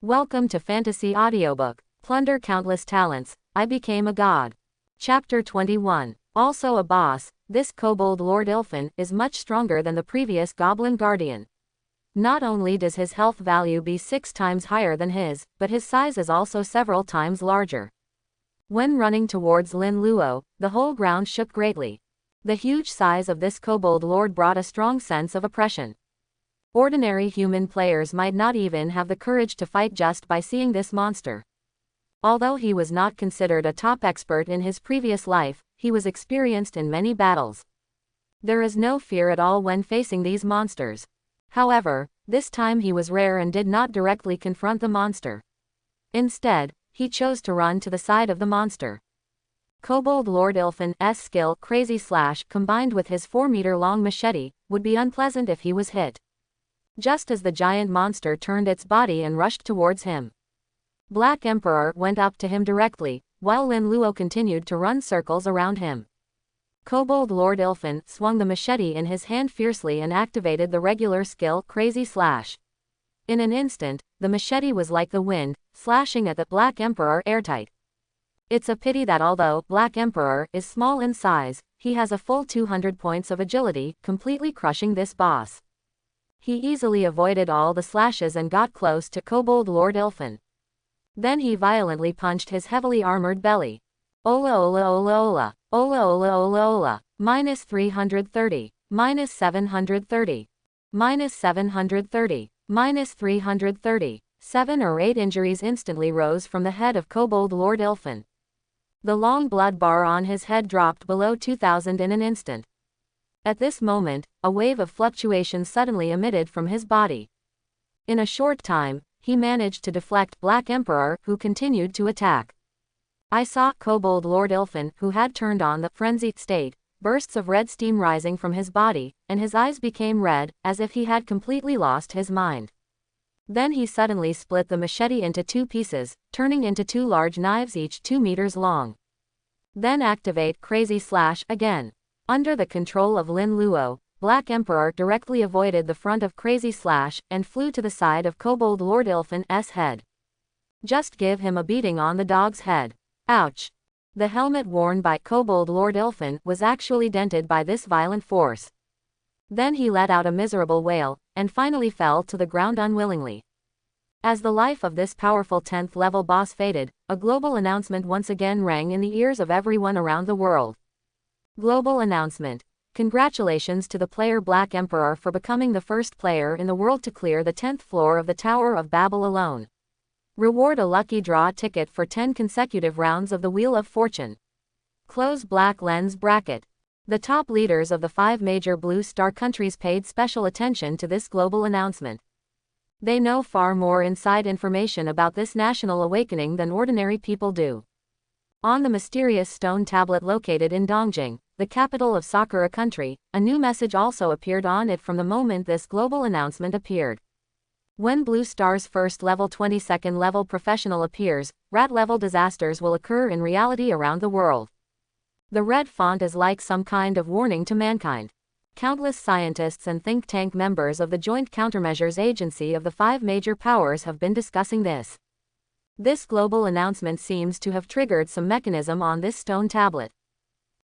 Welcome to Fantasy Audiobook, Plunder Countless Talents, I Became a God. Chapter 21. Also a boss, this kobold Lord Ilfin is much stronger than the previous Goblin Guardian. Not only does his health value be 6 times higher than his, but his size is also several times larger. When running towards Lin Luo, the whole ground shook greatly. The huge size of this kobold lord brought a strong sense of oppression. Ordinary human players might not even have the courage to fight just by seeing this monster. Although he was not considered a top expert in his previous life, he was experienced in many battles. There is no fear at all when facing these monsters. However, this time he was rare and did not directly confront the monster. Instead, he chose to run to the side of the monster. Kobold Lord Ilfin's skill Crazy Slash combined with his 4-meter-long machete would be unpleasant if he was hit. Just as the giant monster turned its body and rushed towards him, Black Emperor went up to him directly, while Lin Luo continued to run circles around him. Kobold Lord Ilfin swung the machete in his hand fiercely and activated the regular skill Crazy Slash. In an instant, the machete was like the wind, slashing at the Black Emperor airtight. It's a pity that although Black Emperor is small in size, he has a full 200 points of agility, completely crushing this boss. He easily avoided all the slashes and got close to Kobold Lord Ilfin. Then he violently punched his heavily armored belly. Ola ola ola ola, ola ola ola ola, minus 330, minus 730, minus 730, minus 330, 7 or 8 injuries instantly rose from the head of Kobold Lord Ilfin. The long blood bar on his head dropped below 2000 in an instant. At this moment, a wave of fluctuations suddenly emitted from his body. In a short time, he managed to deflect Black Emperor, who continued to attack. I saw Kobold Lord Ilfin, who had turned on the frenzied state, bursts of red steam rising from his body, and his eyes became red, as if he had completely lost his mind. Then he suddenly split the machete into 2 pieces, turning into 2 large knives each 2 meters long. Then activate Crazy Slash again. Under the control of Lin Luo, Black Emperor directly avoided the front of Crazy Slash and flew to the side of Kobold Lord Ilfin's head. Just give him a beating on the dog's head. Ouch! The helmet worn by Kobold Lord Ilfin was actually dented by this violent force. Then he let out a miserable wail, and finally fell to the ground unwillingly. As the life of this powerful 10th level boss faded, a global announcement once again rang in the ears of everyone around the world. Global announcement. Congratulations to the player Black Emperor for becoming the first player in the world to clear the 10th floor of the Tower of Babel alone. Reward a lucky draw ticket for 10 consecutive rounds of the Wheel of Fortune. Close Black Lens bracket. The top leaders of the 5 major Blue Star countries paid special attention to this global announcement. They know far more inside information about this national awakening than ordinary people do. On the mysterious stone tablet located in Dongjing, the capital of Sakura country, a new message also appeared on it from the moment this global announcement appeared. When Blue Star's first level 22nd level professional appears, rat level disasters will occur in reality around the world. The red font is like some kind of warning to mankind. Countless scientists and think tank members of the Joint Countermeasures Agency of the 5 major powers have been discussing this. This global announcement seems to have triggered some mechanism on this stone tablet.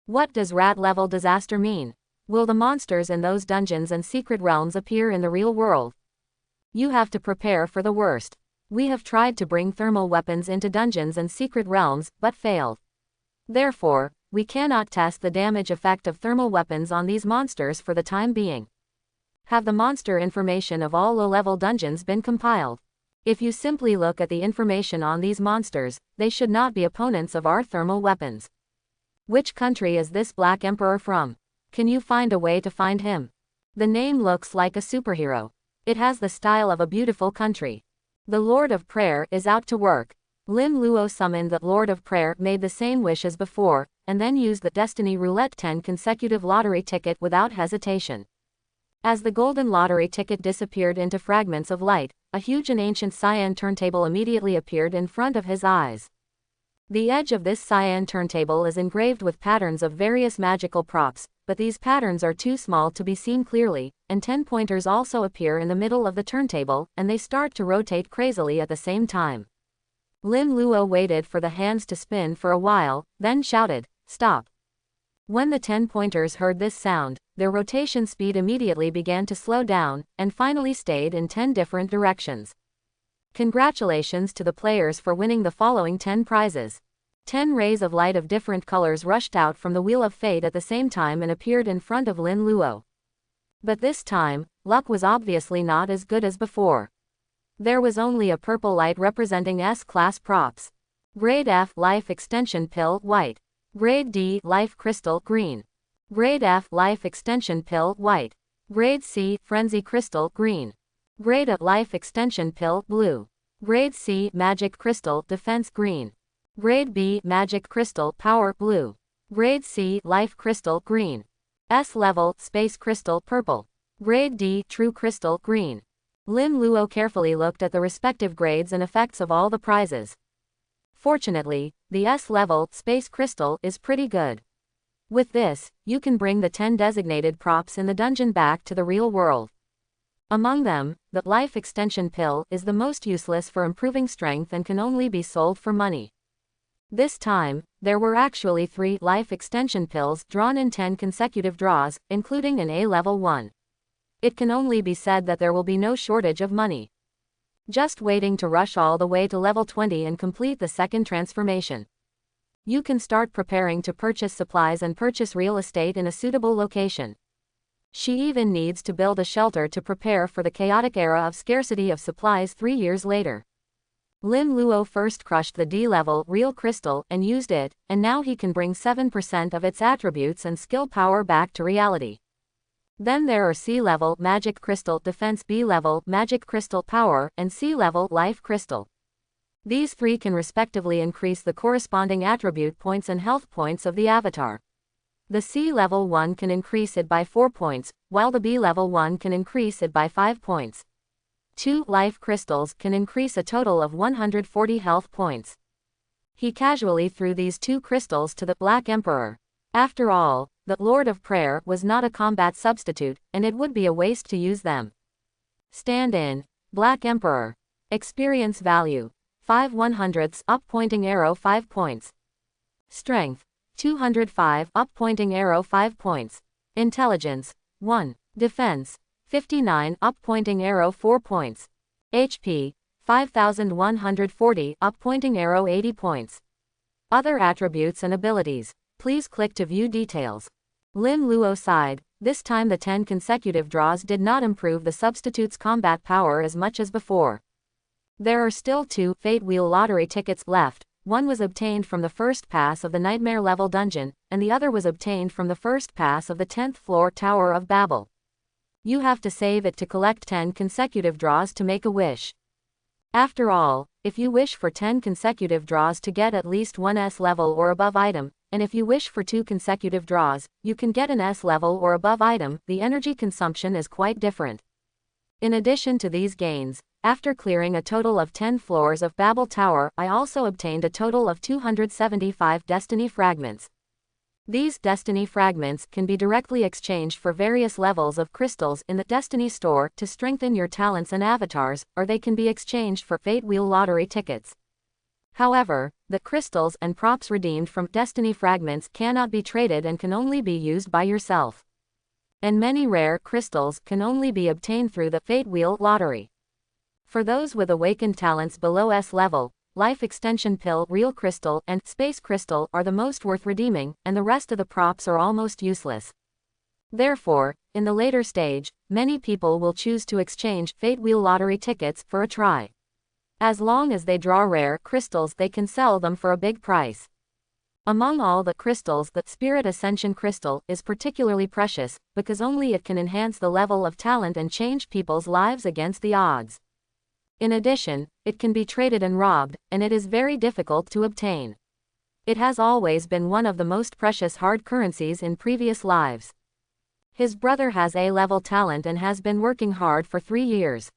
What does rat-level disaster mean? Will the monsters in those dungeons and secret realms appear in the real world? You have to prepare for the worst. We have tried to bring thermal weapons into dungeons and secret realms, but failed. Therefore, we cannot test the damage effect of thermal weapons on these monsters for the time being. Have the monster information of all low-level dungeons been compiled? If you simply look at the information on these monsters, they should not be opponents of our thermal weapons. Which country is this Black Emperor from? Can you find a way to find him? The name looks like a superhero. It has the style of a beautiful country. The Lord of Prayer is out to work. Lin Luo summoned the Lord of Prayer, made the same wish as before, and then used the Destiny Roulette 10 consecutive lottery ticket without hesitation. As the golden lottery ticket disappeared into fragments of light, a huge and ancient cyan turntable immediately appeared in front of his eyes. The edge of this cyan turntable is engraved with patterns of various magical props, but these patterns are too small to be seen clearly, and 10 pointers also appear in the middle of the turntable, and they start to rotate crazily at the same time. Lin Luo waited for the hands to spin for a while, then shouted, "Stop." When the 10 pointers heard this sound, their rotation speed immediately began to slow down, and finally stayed in 10 different directions. Congratulations to the players for winning the following 10 prizes. 10 rays of light of different colors rushed out from the Wheel of Fate at the same time and appeared in front of Lin Luo. But this time, luck was obviously not as good as before. There was only a purple light representing S-class props. Grade F Life Extension Pill White. Grade D Life Crystal Green. Grade F Life Extension Pill White. Grade C Frenzy Crystal Green. Grade A Life Extension Pill Blue. Grade C Magic Crystal Defense Green. Grade B Magic Crystal Power Blue. Grade C Life Crystal Green. S Level Space Crystal Purple. Grade D True Crystal Green. Lin Luo carefully looked at the respective grades and effects of all the prizes. Fortunately, the S-level Space Crystal is pretty good. With this, you can bring the 10 designated props in the dungeon back to the real world. Among them, the Life Extension Pill is the most useless for improving strength and can only be sold for money. This time, there were actually 3 Life Extension Pills drawn in 10 consecutive draws, including an A-level one. It can only be said that there will be no shortage of money. Just waiting to rush all the way to level 20 and complete the second transformation. You can start preparing to purchase supplies and purchase real estate in a suitable location. She even needs to build a shelter to prepare for the chaotic era of scarcity of supplies 3 years later. Lin Luo first crushed the D-level Real Crystal and used it, and now he can bring 7% of its attributes and skill power back to reality. Then there are C-level Magic Crystal Defense, B-level Magic Crystal Power, and C-level Life Crystal. These 3 can respectively increase the corresponding attribute points and health points of the avatar. The C-level one can increase it by 4 points, while the B-level one can increase it by 5 points. 2 Life Crystals can increase a total of 140 health points. He casually threw these 2 crystals to the Black Emperor. After all, the Lord of Prayer was not a combat substitute, and it would be a waste to use them. Stand-in, Black Emperor. Experience value, 5 100ths up pointing arrow 5 points. Strength, 205 up pointing arrow 5 points. Intelligence, 1. Defense, 59 up pointing arrow 4 points. HP, 5140 up pointing arrow 80 points. Other attributes and abilities. Please click to view details. Lin Luo sighed. This time the 10 consecutive draws did not improve the substitute's combat power as much as before. There are still 2 Fate Wheel lottery tickets left. One was obtained from the first pass of the Nightmare level dungeon, and the other was obtained from the first pass of the 10th floor Tower of Babel. You have to save it to collect 10 consecutive draws to make a wish. After all, if you wish for 10 consecutive draws to get at least one S-level or above item, and if you wish for 2 consecutive draws, you can get an S-level or above item, the energy consumption is quite different. In addition to these gains, after clearing a total of 10 floors of Babel Tower, I also obtained a total of 275 Destiny Fragments. These Destiny Fragments can be directly exchanged for various levels of crystals in the Destiny store to strengthen your talents and avatars, or they can be exchanged for Fate Wheel lottery tickets. However, the crystals and props redeemed from Destiny Fragments cannot be traded and can only be used by yourself. And many rare crystals can only be obtained through the Fate Wheel lottery. For those with awakened talents below S level, Life Extension Pill, Real Crystal, and Space Crystal are the most worth redeeming, and the rest of the props are almost useless. Therefore, in the later stage, many people will choose to exchange Fate Wheel lottery tickets for a try. As long as they draw rare crystals, they can sell them for a big price. Among all the crystals, the Spirit Ascension Crystal is particularly precious, because only it can enhance the level of talent and change people's lives against the odds. In addition, it can be traded and robbed, and it is very difficult to obtain. It has always been one of the most precious hard currencies in previous lives. His brother has A-level talent and has been working hard for 3 years.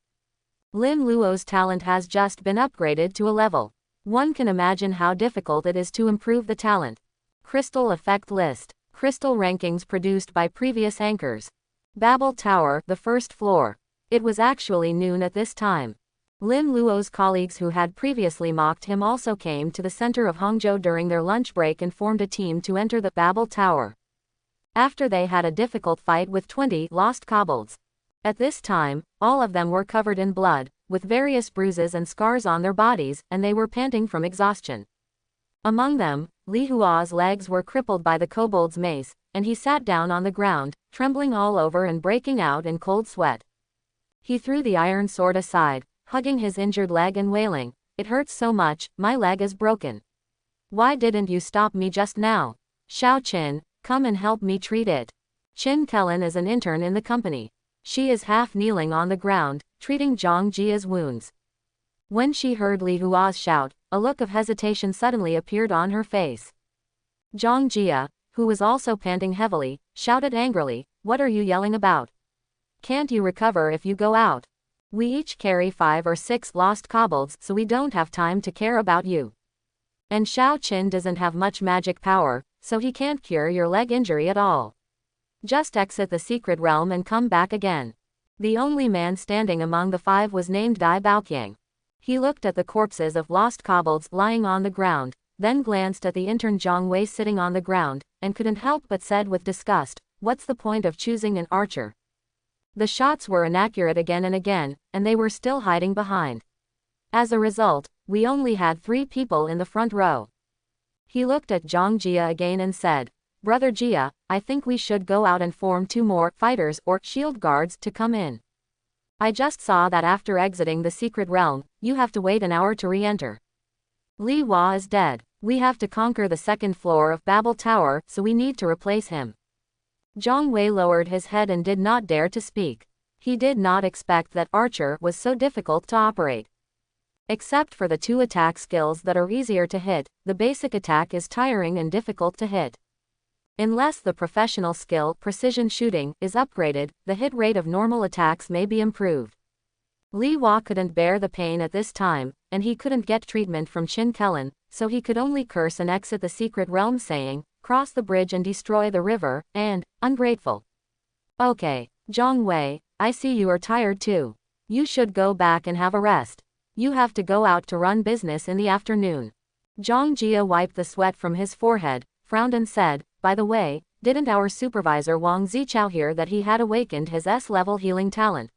Lin Luo's talent has just been upgraded to a level. One can imagine how difficult it is to improve the talent. Crystal Effect List. Crystal rankings produced by previous anchors. Babel Tower, the first floor. It was actually noon at this time. Lin Luo's colleagues who had previously mocked him also came to the center of Hangzhou during their lunch break and formed a team to enter the Babel Tower. After they had a difficult fight with 20 lost kobolds. At this time, all of them were covered in blood, with various bruises and scars on their bodies, and they were panting from exhaustion. Among them, Li Hua's legs were crippled by the kobold's mace, and he sat down on the ground, trembling all over and breaking out in cold sweat. He threw the iron sword aside, hugging his injured leg and wailing, "It hurts so much, my leg is broken. Why didn't you stop me just now? Xiao Qin, come and help me treat it." Qin Kellen is an intern in the company. She is half kneeling on the ground, treating Zhang Jia's wounds. When she heard Li Hua's shout, a look of hesitation suddenly appeared on her face. Zhang Jia, who was also panting heavily, shouted angrily, "What are you yelling about? Can't you recover if you go out? We each carry 5 or 6 lost kobolds, so we don't have time to care about you. And Xiao Qin doesn't have much magic power, so he can't cure your leg injury at all. Just exit the secret realm and come back again." The only man standing among the 5 was named Dai Baoqiang. He looked at the corpses of lost kobolds lying on the ground, then glanced at the intern Zhang Wei sitting on the ground, and couldn't help but said with disgust, "What's the point of choosing an archer? The shots were inaccurate again and again, and they were still hiding behind. As a result, we only had 3 people in the front row." He looked at Zhang Jia again and said, "Brother Jia, I think we should go out and form 2 more fighters or shield guards to come in. I just saw that after exiting the secret realm, you have to wait an hour to re-enter. Li Hua is dead. We have to conquer the 2nd floor of Babel Tower, so we need to replace him." Zhang Wei lowered his head and did not dare to speak. He did not expect that archer was so difficult to operate. Except for the 2 attack skills that are easier to hit, the basic attack is tiring and difficult to hit. Unless the professional skill, precision shooting, is upgraded, the hit rate of normal attacks may be improved. Li Hua couldn't bear the pain at this time, and he couldn't get treatment from Qin Kellen, so he could only curse and exit the secret realm saying, "Cross the bridge and destroy the river," and, "Ungrateful." "Okay, Zhang Wei, I see you are tired too. You should go back and have a rest. You have to go out to run business in the afternoon." Zhang Jia wiped the sweat from his forehead, frowned and said, "By the way, didn't our supervisor Wang Zichao hear that he had awakened his S-level healing talent?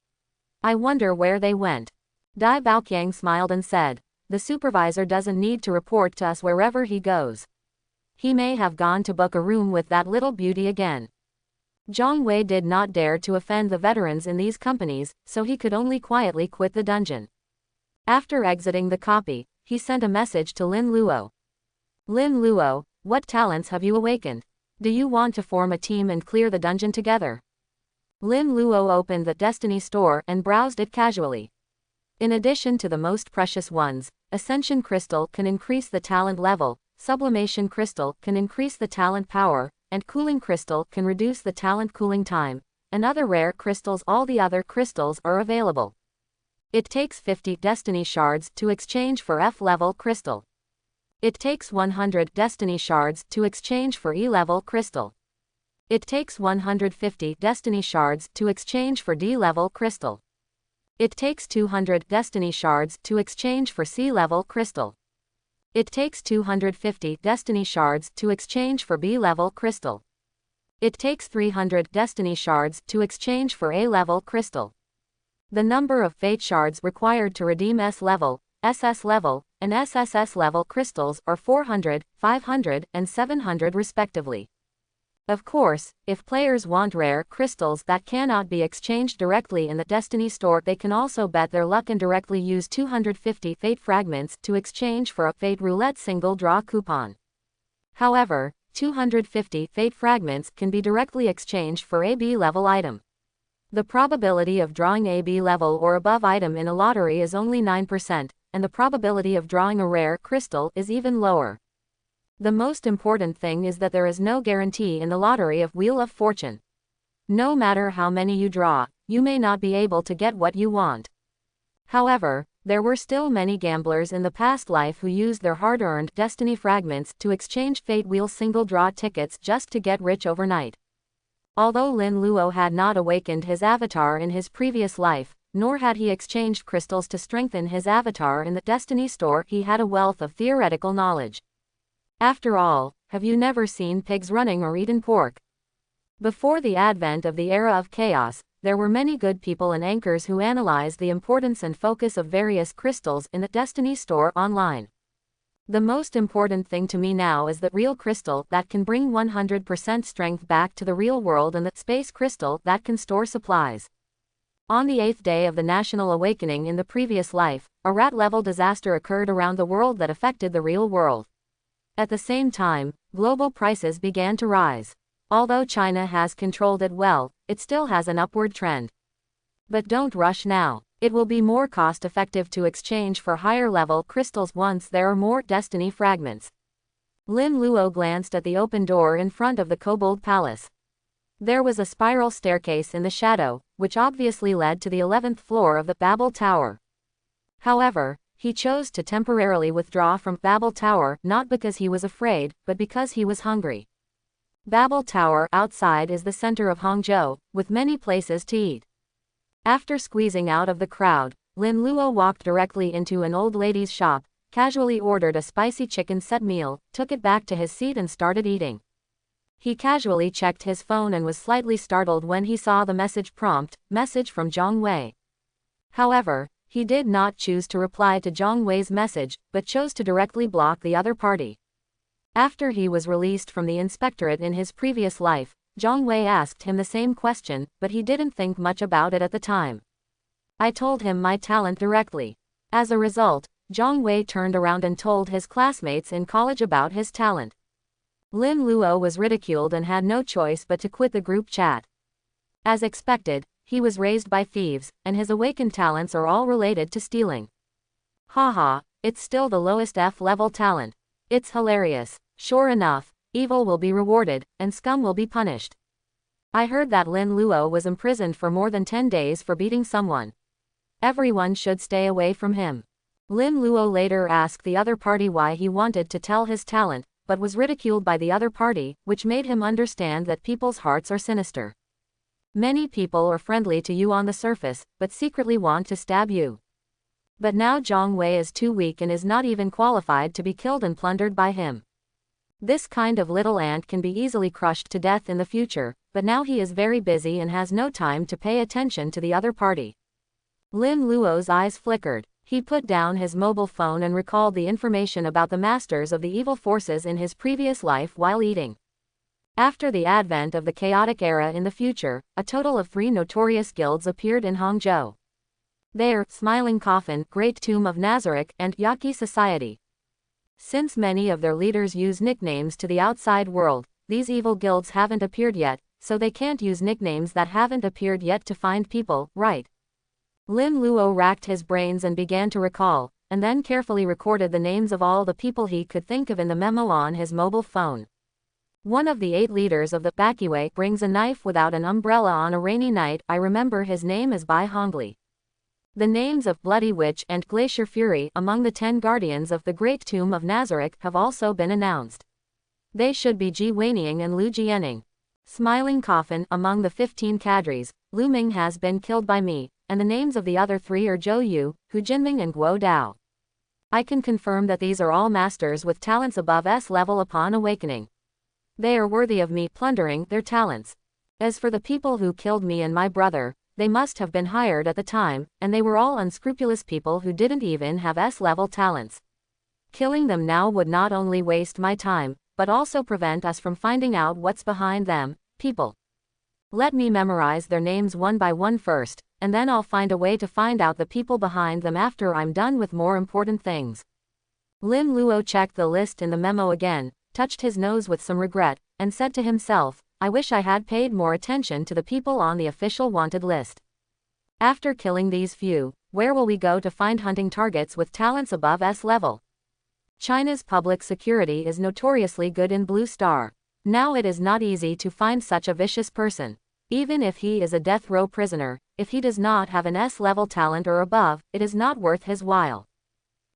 I wonder where they went." Dai Baoqiang smiled and said, "The supervisor doesn't need to report to us wherever he goes. He may have gone to book a room with that little beauty again." Zhang Wei did not dare to offend the veterans in these companies, so he could only quietly quit the dungeon. After exiting the copy, he sent a message to Lin Luo. "Lin Luo, what talents have you awakened? Do you want to form a team and clear the dungeon together?" Lin Luo opened the Destiny store and browsed it casually. In addition to the most precious ones, Ascension Crystal can increase the talent level, Sublimation Crystal can increase the talent power, and Cooling Crystal can reduce the talent cooling time, and other rare crystals. All the other crystals are available. It takes 50 Destiny Shards to exchange for F-level crystal. It takes 100 Destiny Shards to exchange for E-level crystal. It takes 150 Destiny Shards to exchange for D-level crystal. It takes 200 Destiny Shards to exchange for C-level crystal. It takes 250 Destiny Shards to exchange for B-level crystal. It takes 300 Destiny Shards to exchange for A-level crystal. The number of Fate Shards required to redeem S-level, SS level, and SSS level crystals are 400, 500, and 700 respectively. Of course, if players want rare crystals that cannot be exchanged directly in the Destiny store, they can also bet their luck and directly use 250 Fate Fragments to exchange for a Fate Roulette single draw coupon. However, 250 Fate Fragments can be directly exchanged for a B-level item. The probability of drawing a B-level or above item in a lottery is only 9%, and the probability of drawing a rare crystal is even lower. The most important thing is that there is no guarantee in the lottery of Wheel of Fortune. No matter how many you draw, you may not be able to get what you want. However, There were still many gamblers in the past life who used their hard-earned destiny fragments to exchange fate wheel single-draw tickets just to get rich overnight. Although Lin Luo had not awakened his avatar in his previous life, nor had he exchanged crystals to strengthen his avatar in the Destiny store, he had a wealth of theoretical knowledge. After all, have you never seen pigs running or eaten pork? Before the advent of the era of chaos, there were many good people and anchors who analyzed the importance and focus of various crystals in the Destiny store online. The most important thing to me now is the real crystal that can bring 100% strength back to the real world and the space crystal that can store supplies. On the 8th day of the National Awakening in the previous life, a rat-level disaster occurred around the world that affected the real world. At the same time, global prices began to rise. Although China has controlled it well, it still has an upward trend. But don't rush now. It will be more cost-effective to exchange for higher-level crystals once there are more destiny fragments. Lin Luo glanced at the open door in front of the Kobold Palace. There was a spiral staircase in the shadow, which obviously led to the 11th floor of the Babel Tower. However, he chose to temporarily withdraw from Babel Tower not because he was afraid, but because he was hungry. Babel Tower outside is the center of Hangzhou, with many places to eat. After squeezing out of the crowd, Lin Luo walked directly into an old lady's shop, casually ordered a spicy chicken set meal, took it back to his seat and started eating. He casually checked his phone and was slightly startled when he saw the message prompt, message from Zhang Wei. However, he did not choose to reply to Zhang Wei's message, but chose to directly block the other party. After he was released from the inspectorate in his previous life, Zhang Wei asked him the same question, but he didn't think much about it at the time. I told him my talent directly. As a result, Zhang Wei turned around and told his classmates in college about his talent. Lin Luo was ridiculed and had no choice but to quit the group chat. As expected, he was raised by thieves, and his awakened talents are all related to stealing. Haha, it's still the lowest F-level talent. It's hilarious. Sure enough, evil will be rewarded, and scum will be punished. I heard that Lin Luo was imprisoned for more than 10 days for beating someone. Everyone should stay away from him. Lin Luo later asked the other party why he wanted to tell his talent, but was ridiculed by the other party, which made him understand that people's hearts are sinister. Many people are friendly to you on the surface, but secretly want to stab you. But now Zhang Wei is too weak and is not even qualified to be killed and plundered by him. This kind of little ant can be easily crushed to death in the future, but now he is very busy and has no time to pay attention to the other party. Lin Luo's eyes flickered. He put down his mobile phone and recalled the information about the masters of the evil forces in his previous life while eating. After the advent of the chaotic era in the future, a total of 3 notorious guilds appeared in Hangzhou. They are Smiling Coffin, Great Tomb of Nazareth, and Yaqi Society. Since many of their leaders use nicknames to the outside world, these evil guilds haven't appeared yet, so they can't use nicknames that haven't appeared yet to find people, right? Lin Luo racked his brains and began to recall, and then carefully recorded the names of all the people he could think of in the memo on his mobile phone. One of the 8 leaders of the Bakiwei brings a knife without an umbrella on a rainy night. I remember his name is Bai Hongli. The names of Bloody Witch and Glacier Fury among the 10 guardians of the Great Tomb of Nazareth have also been announced. They should be Ji Weining and Lu Jianing. Smiling Coffin among the 15 cadres, Lu Ming has been killed by me, and the names of the other 3 are Zhou Yu, Hu Jinming and Guo Dao. I can confirm that these are all masters with talents above S level upon awakening. They are worthy of me plundering their talents. As for the people who killed me and my brother, they must have been hired at the time, and they were all unscrupulous people who didn't even have S-level talents. Killing them now would not only waste my time, but also prevent us from finding out what's behind them, people. Let me memorize their names one by one first, and then I'll find a way to find out the people behind them after I'm done with more important things. Lin Luo checked the list in the memo again, touched his nose with some regret, and said to himself, I wish I had paid more attention to the people on the official wanted list. After killing these few, where will we go to find hunting targets with talents above S level? China's public security is notoriously good in Blue Star. Now it is not easy to find such a vicious person. Even if he is a death row prisoner, if he does not have an S-level talent or above, it is not worth his while.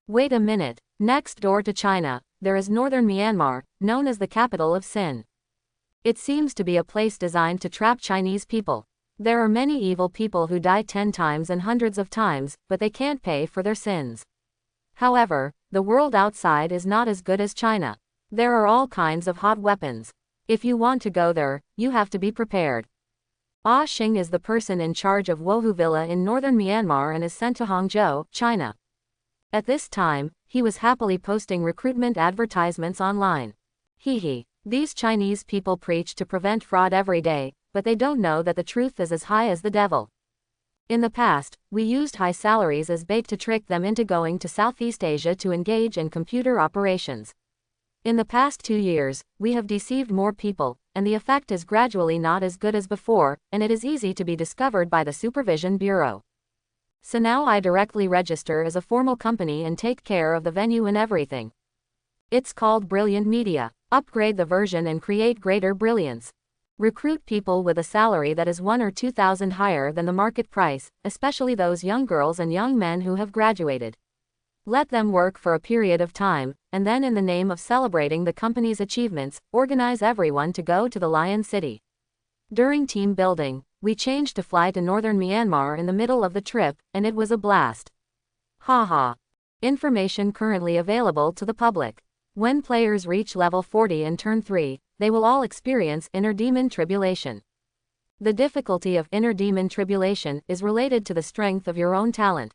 Wait a minute. Next door to China, there is northern Myanmar, known as the capital of sin. It seems to be a place designed to trap Chinese people. There are many evil people who die 10 times and hundreds of times, but they can't pay for their sins. However, the world outside is not as good as China. There are all kinds of hot weapons. If you want to go there, you have to be prepared. Ah Xing is the person in charge of Wohu Villa in northern Myanmar and is sent to Hangzhou, China. At this time, he was happily posting recruitment advertisements online. Hee. These Chinese people preach to prevent fraud every day, but they don't know that the truth is as high as the devil. In the past, we used high salaries as bait to trick them into going to Southeast Asia to engage in computer operations. In the past 2 years, we have deceived more people, and the effect is gradually not as good as before, and it is easy to be discovered by the Supervision Bureau. So now I directly register as a formal company and take care of the venue and everything. It's called Brilliant Media. Upgrade the version and create greater brilliance. Recruit people with a salary that is 1 or 2,000 higher than the market price, especially those young girls and young men who have graduated. Let them work for a period of time, and then in the name of celebrating the company's achievements, organize everyone to go to the Lion City. During team building, we changed to fly to northern Myanmar in the middle of the trip, and it was a blast. Haha. Information currently available to the public. When players reach level 40 and turn 3, they will all experience inner demon tribulation. The difficulty of inner demon tribulation is related to the strength of your own talent.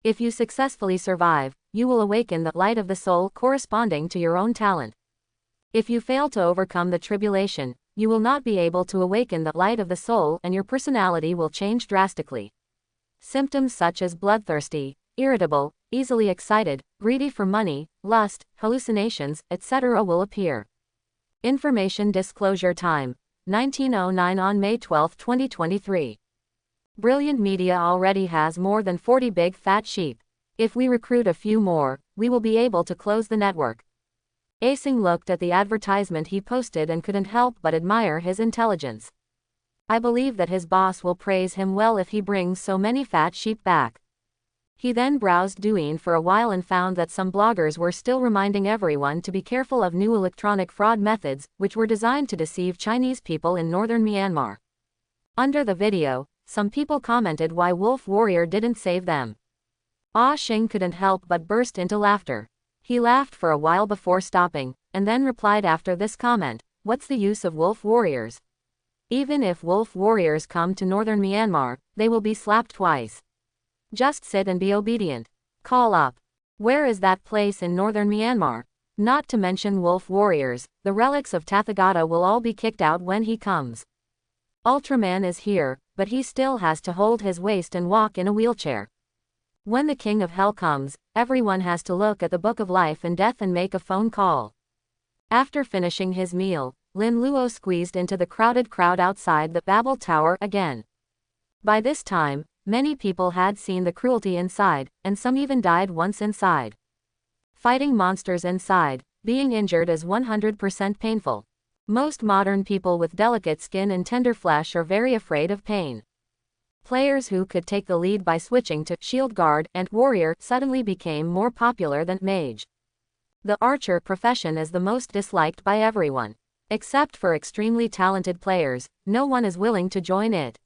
If you successfully survive, you will awaken the light of the soul corresponding to your own talent. If you fail to overcome the tribulation, you will not be able to awaken the light of the soul and your personality will change drastically. Symptoms such as bloodthirsty, irritable, easily excited, greedy for money, lust, hallucinations, etc. will appear. Information disclosure time, 1909 on May 12, 2023. Brilliant Media already has more than 40 big fat sheep. If we recruit a few more, we will be able to close the network. Asing looked at the advertisement he posted and couldn't help but admire his intelligence. I believe that his boss will praise him well if he brings so many fat sheep back. He then browsed Douyin for a while and found that some bloggers were still reminding everyone to be careful of new electronic fraud methods, which were designed to deceive Chinese people in northern Myanmar. Under the video, some people commented why Wolf Warrior didn't save them. Ah Xing couldn't help but burst into laughter. He laughed for a while before stopping, and then replied after this comment, "What's the use of Wolf Warriors? Even if Wolf Warriors come to northern Myanmar, they will be slapped twice. Just sit and be obedient. Call up. Where is that place in northern Myanmar? Not to mention Wolf Warriors, the relics of Tathagata will all be kicked out when he comes. Ultraman is here, but he still has to hold his waist and walk in a wheelchair. When the King of Hell comes, everyone has to look at the Book of Life and Death and make a phone call." After finishing his meal, Lin Luo squeezed into the crowded crowd outside the Babel Tower again. By this time, many people had seen the cruelty inside, and some even died once inside. Fighting monsters inside, being injured is 100% painful. Most modern people with delicate skin and tender flesh are very afraid of pain. Players who could take the lead by switching to Shield Guard and Warrior suddenly became more popular than Mage. The archer profession is the most disliked by everyone. Except for extremely talented players, no one is willing to join it.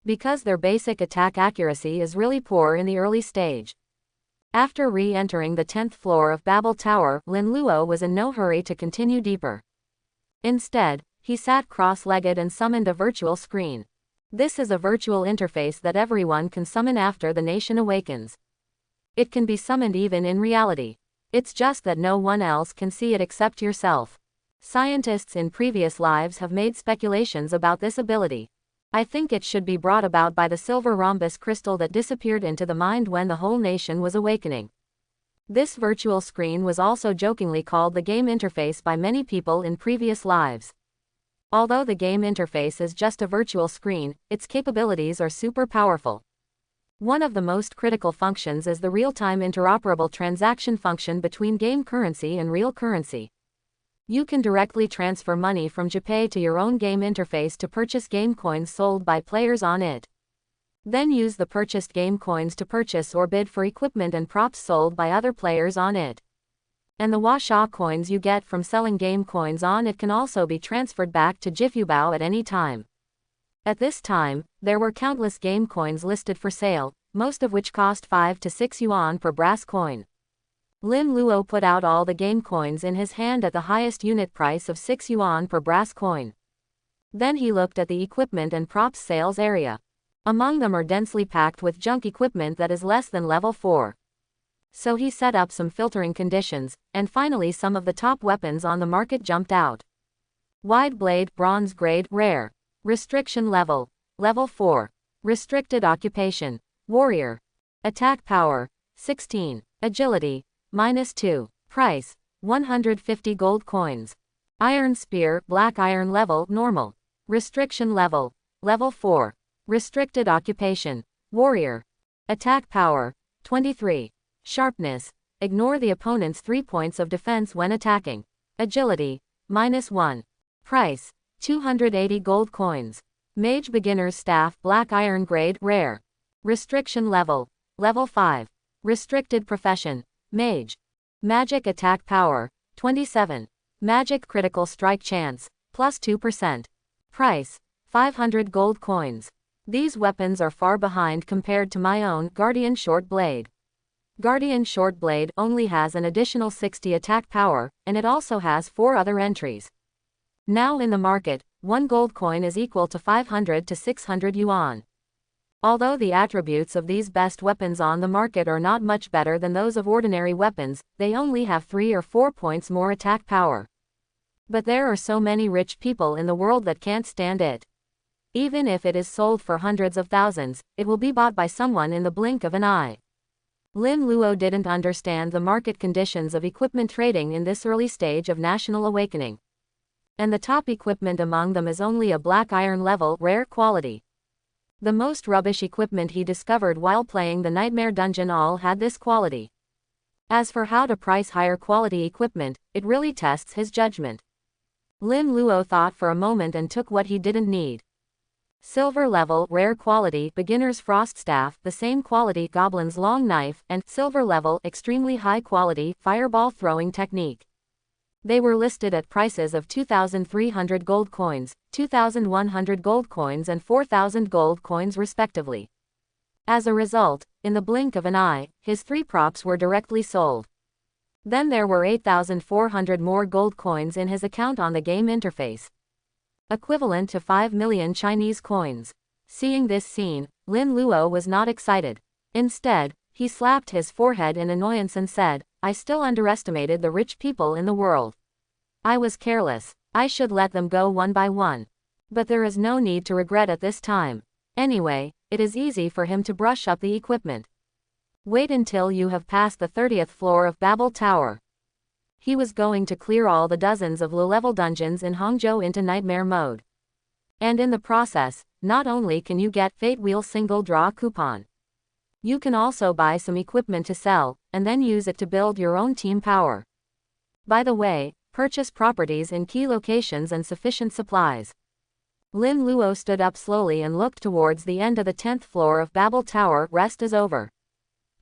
Because their basic attack accuracy is really poor in the early stage. After re-entering the 10th floor of Babel Tower, Lin Luo was in no hurry to continue deeper. Instead, he sat cross-legged and summoned a virtual screen. This is a virtual interface that everyone can summon after the nation awakens. It can be summoned even in reality. It's just that no one else can see it except yourself. Scientists in previous lives have made speculations about this ability. I think it should be brought about by the silver rhombus crystal that disappeared into the mind when the whole nation was awakening. This virtual screen was also jokingly called the game interface by many people in previous lives. Although the game interface is just a virtual screen, its capabilities are super powerful. One of the most critical functions is the real-time interoperable transaction function between game currency and real currency. You can directly transfer money from JPay to your own game interface to purchase game coins sold by players on it. Then use the purchased game coins to purchase or bid for equipment and props sold by other players on it. And the Washa coins you get from selling game coins on it can also be transferred back to Jifubao at any time. At this time, there were countless game coins listed for sale, most of which cost 5 to 6 yuan per brass coin. Lin Luo put out all the game coins in his hand at the highest unit price of 6 yuan per brass coin. Then he looked at the equipment and props sales area. Among them are densely packed with junk equipment that is less than level 4. So he set up some filtering conditions, and finally some of the top weapons on the market jumped out. Wide blade, bronze grade, rare. Restriction level, level 4. Restricted occupation, warrior. Attack power, 16. Agility, -2. Price, 150 gold coins. Iron spear, black iron level, normal. Restriction level, level 4. Restricted occupation, warrior. Attack power, 23. Sharpness, ignore the opponent's 3 points of defense when attacking. Agility, -1. Price, 280 gold coins. Mage beginner's staff, black iron grade, rare. Restriction level, level 5. Restricted profession, mage. Magic attack power, 27. Magic critical strike chance, +2%. Price, 500 gold coins. These weapons are far behind compared to my own Guardian Short Blade. Guardian Short Blade only has an additional 60 attack power, and it also has 4 other entries. Now in the market, 1 gold coin is equal to 500 to 600 yuan. Although the attributes of these best weapons on the market are not much better than those of ordinary weapons, they only have 3 or 4 points more attack power. But there are so many rich people in the world that can't stand it. Even if it is sold for hundreds of thousands, it will be bought by someone in the blink of an eye. Lin Luo didn't understand the market conditions of equipment trading in this early stage of national awakening. And the top equipment among them is only a black iron level, rare quality. The most rubbish equipment he discovered while playing the Nightmare Dungeon all had this quality. As for how to price higher quality equipment, it really tests his judgment. Lin Luo thought for a moment and took what he didn't need. Silver level, rare quality, beginner's frost staff, the same quality, goblin's long knife, and silver level, extremely high quality, fireball throwing technique. They were listed at prices of 2,300 gold coins, 2,100 gold coins and 4,000 gold coins respectively. As a result, in the blink of an eye, his 3 props were directly sold. Then there were 8,400 more gold coins in his account on the game interface, equivalent to 5 million Chinese coins. Seeing this scene, Lin Luo was not excited. Instead, he slapped his forehead in annoyance and said, "I still underestimated the rich people in the world. I was careless. I should let them go one by one. But there is no need to regret at this time. Anyway, it is easy for him to brush up the equipment. Wait until you have passed the 30th floor of Babel Tower." He was going to clear all the dozens of low-level dungeons in Hangzhou into nightmare mode. And in the process, not only can you get Fate Wheel single draw coupon, you can also buy some equipment to sell, and then use it to build your own team power. By the way, purchase properties in key locations and sufficient supplies. Lin Luo stood up slowly and looked towards the end of the 10th floor of Babel Tower. Rest is over.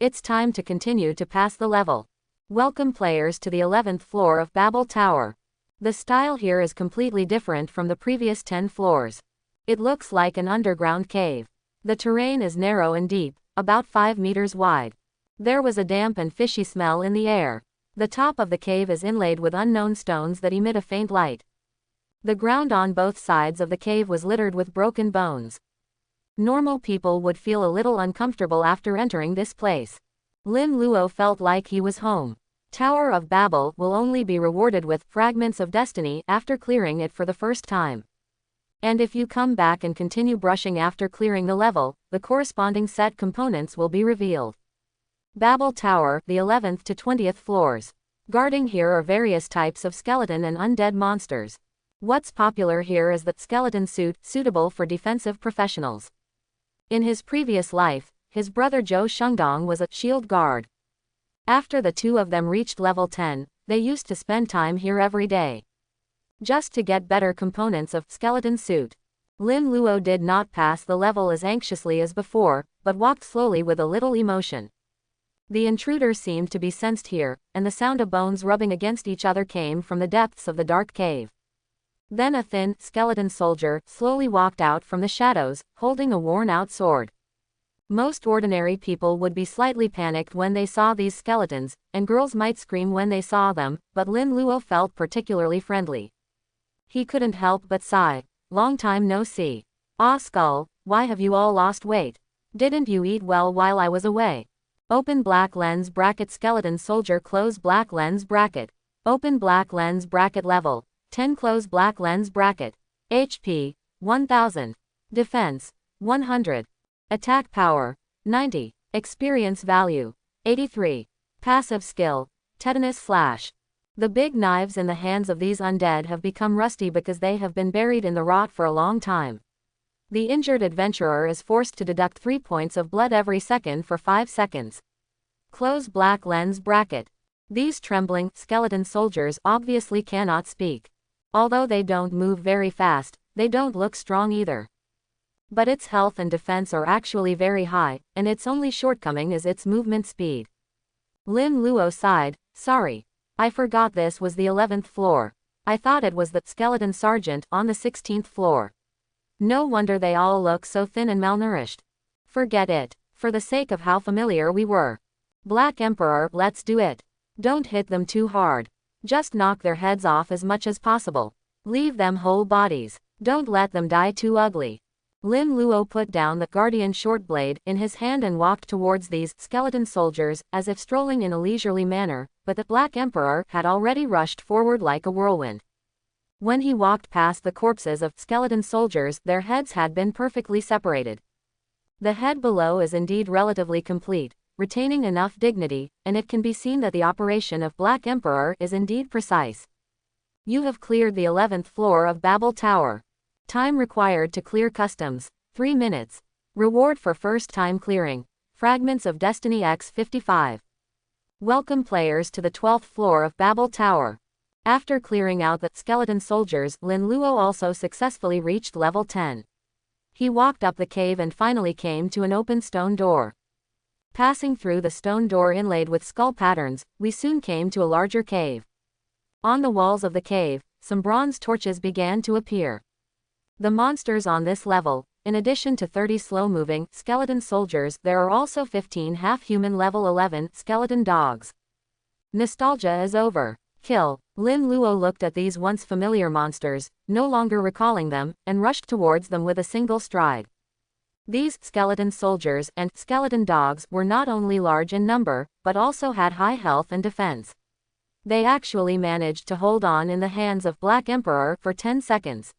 It's time to continue to pass the level. Welcome players to the 11th floor of Babel Tower. The style here is completely different from the previous 10 floors. It looks like an underground cave. The terrain is narrow and deep, about 5 meters wide. There was a damp and fishy smell in the air. The top of the cave is inlaid with unknown stones that emit a faint light. The ground on both sides of the cave was littered with broken bones. Normal people would feel a little uncomfortable after entering this place. Lin Luo felt like he was home. Tower of Babel will only be rewarded with fragments of destiny after clearing it for the first time. And if you come back and continue brushing after clearing the level, the corresponding set components will be revealed. Babel Tower, the 11th to 20th floors. Guarding here are various types of skeleton and undead monsters. What's popular here is the skeleton suit, suitable for defensive professionals. In his previous life, his brother Zhou Shengdong was a shield guard. After the two of them reached level 10, they used to spend time here every day. just to get better components of skeleton suit. Lin Luo did not pass the level as anxiously as before, but walked slowly with a little emotion. The intruder seemed to be sensed here, and the sound of bones rubbing against each other came from the depths of the dark cave. Then a thin, skeleton soldier slowly walked out from the shadows, holding a worn-out sword. Most ordinary people would be slightly panicked when they saw these skeletons, and girls might scream when they saw them, but Lin Luo felt particularly friendly. He couldn't help but sigh. Long time no see. Ah skull, why have you all lost weight? Didn't you eat well while I was away? Open black lens bracket skeleton soldier close black lens bracket. Open black lens bracket level 10 close black lens bracket. HP 1000. Defense 100. Attack power 90. Experience value 83. Passive skill tetanus flash. The big knives in the hands of these undead have become rusty because they have been buried in the rot for a long time. The injured adventurer is forced to deduct 3 points of blood every second for 5 seconds. Close black lens bracket. These trembling, skeleton soldiers obviously cannot speak. Although they don't move very fast, they don't look strong either. But its health and defense are actually very high, and its only shortcoming is its movement speed. Lin Luo sighed, sorry. I forgot this was the 11th floor. I thought it was the skeleton sergeant on the 16th floor. No wonder they all look so thin and malnourished. Forget it, for the sake of how familiar we were. Black Emperor, let's do it. Don't hit them too hard. Just knock their heads off as much as possible. Leave them whole bodies. Don't let them die too ugly. Lin Luo put down the guardian short blade in his hand and walked towards these skeleton soldiers as if strolling in a leisurely manner, but the Black Emperor had already rushed forward like a whirlwind. When he walked past the corpses of skeleton soldiers, their heads had been perfectly separated. The head below is indeed relatively complete, retaining enough dignity, and it can be seen that the operation of Black Emperor is indeed precise. You have cleared the 11th floor of Babel Tower. Time required to clear customs, 3 minutes. Reward for first time clearing, Fragments of Destiny X 55. Welcome players to the 12th floor of Babel Tower. After clearing out the skeleton soldiers, Lin Luo also successfully reached level 10. He walked up the cave and finally came to an open stone door. Passing through the stone door inlaid with skull patterns, we soon came to a larger cave. On the walls of the cave, some bronze torches began to appear. The monsters on this level, in addition to 30 slow-moving skeleton soldiers, there are also 15 half-human level 11 skeleton dogs. Nostalgia is over. Kill. Lin Luo looked at these once familiar monsters, no longer recalling them, and rushed towards them with a single stride. These skeleton soldiers and skeleton dogs were not only large in number, but also had high health and defense. They actually managed to hold on in the hands of Black Emperor for 10 seconds.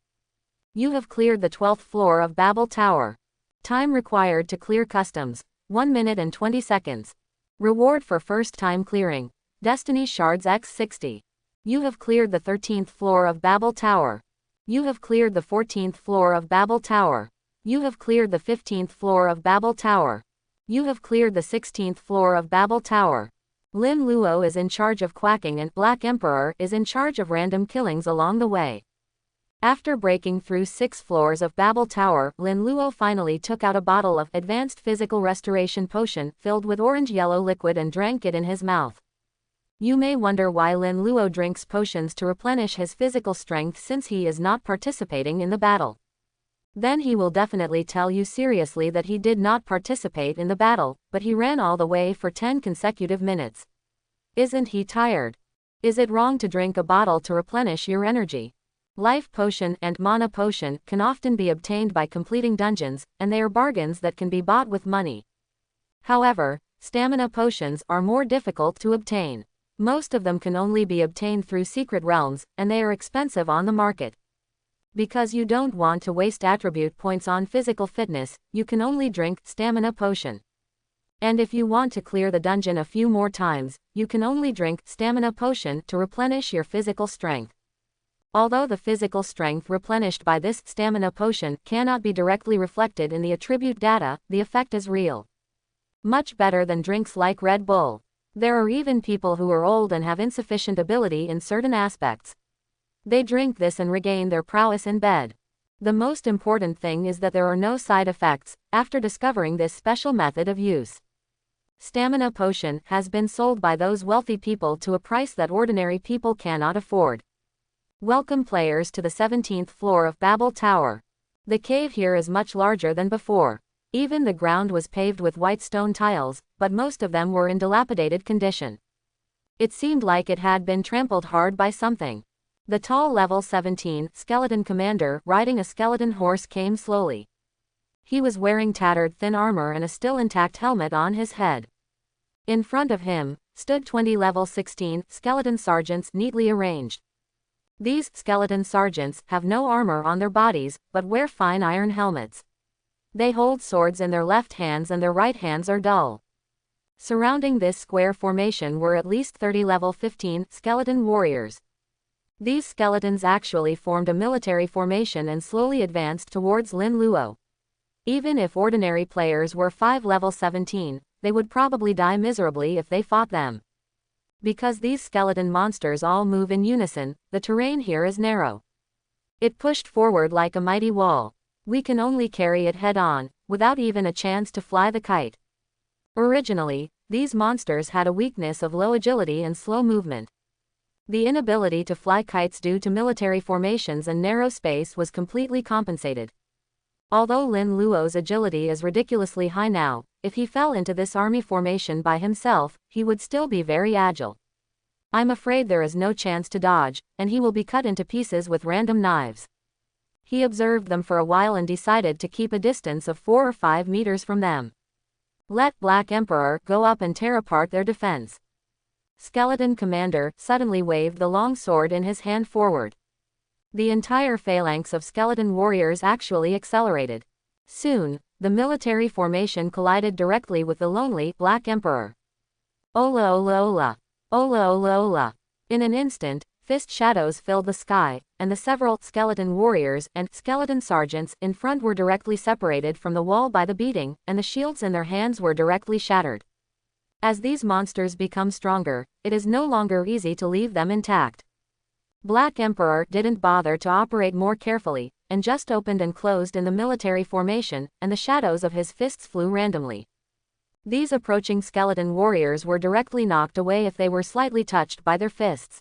You have cleared the 12th floor of Babel Tower. Time required to clear customs, 1 minute and 20 seconds. Reward for first time clearing, Destiny Shards X 60. You have cleared the 13th floor of Babel Tower. You have cleared the 14th floor of Babel Tower. You have cleared the 15th floor of Babel Tower. You have cleared the 16th floor of Babel Tower. Lin Luo is in charge of quacking and Black Emperor is in charge of random killings along the way. After breaking through 6 floors of Babel Tower, Lin Luo finally took out a bottle of Advanced Physical Restoration Potion filled with orange-yellow liquid and drank it in his mouth. You may wonder why Lin Luo drinks potions to replenish his physical strength since he is not participating in the battle. Then he will definitely tell you seriously that he did not participate in the battle, but he ran all the way for 10 consecutive minutes. Isn't he tired? Is it wrong to drink a bottle to replenish your energy? Life potion and mana potion can often be obtained by completing dungeons, and they are bargains that can be bought with money. However, stamina potions are more difficult to obtain. Most of them can only be obtained through secret realms, and they are expensive on the market. Because you don't want to waste attribute points on physical fitness, you can only drink stamina potion. And if you want to clear the dungeon a few more times, you can only drink stamina potion to replenish your physical strength. Although the physical strength replenished by this stamina potion cannot be directly reflected in the attribute data, the effect is real. Much better than drinks like Red Bull. There are even people who are old and have insufficient ability in certain aspects. They drink this and regain their prowess in bed. The most important thing is that there are no side effects after discovering this special method of use. Stamina potion has been sold by those wealthy people to a price that ordinary people cannot afford. Welcome players to the 17th floor of Babel Tower. The cave here is much larger than before. Even the ground was paved with white stone tiles, but most of them were in dilapidated condition. It seemed like it had been trampled hard by something. The tall level 17 skeleton commander riding a skeleton horse came slowly. He was wearing tattered thin armor and a still intact helmet on his head. In front of him stood 20 level 16 skeleton sergeants neatly arranged. These skeleton sergeants have no armor on their bodies, but wear fine iron helmets. They hold swords in their left hands and their right hands are dull. Surrounding this square formation were at least 30 level 15 skeleton warriors. These skeletons actually formed a military formation and slowly advanced towards Lin Luo. Even if ordinary players were 5 level 17, they would probably die miserably if they fought them. Because these skeleton monsters all move in unison, the terrain here is narrow. It pushed forward like a mighty wall. We can only carry it head-on, without even a chance to fly the kite. Originally, these monsters had a weakness of low agility and slow movement. The inability to fly kites due to military formations and narrow space was completely compensated. Although Lin Luo's agility is ridiculously high now, if he fell into this army formation by himself, he would still be very agile. I'm afraid there is no chance to dodge, and he will be cut into pieces with random knives. He observed them for a while and decided to keep a distance of 4 or 5 meters from them. Let Black Emperor go up and tear apart their defense. Skeleton Commander suddenly waved the long sword in his hand forward. The entire phalanx of skeleton warriors actually accelerated. Soon, the military formation collided directly with the lonely Black Emperor. Ola ola ola. Ola ola ola. In an instant, fist shadows filled the sky, and the several skeleton warriors and skeleton sergeants in front were directly separated from the wall by the beating, and the shields in their hands were directly shattered. As these monsters become stronger, it is no longer easy to leave them intact. Black Emperor didn't bother to operate more carefully, and just opened and closed in the military formation, and the shadows of his fists flew randomly. These approaching skeleton warriors were directly knocked away if they were slightly touched by their fists.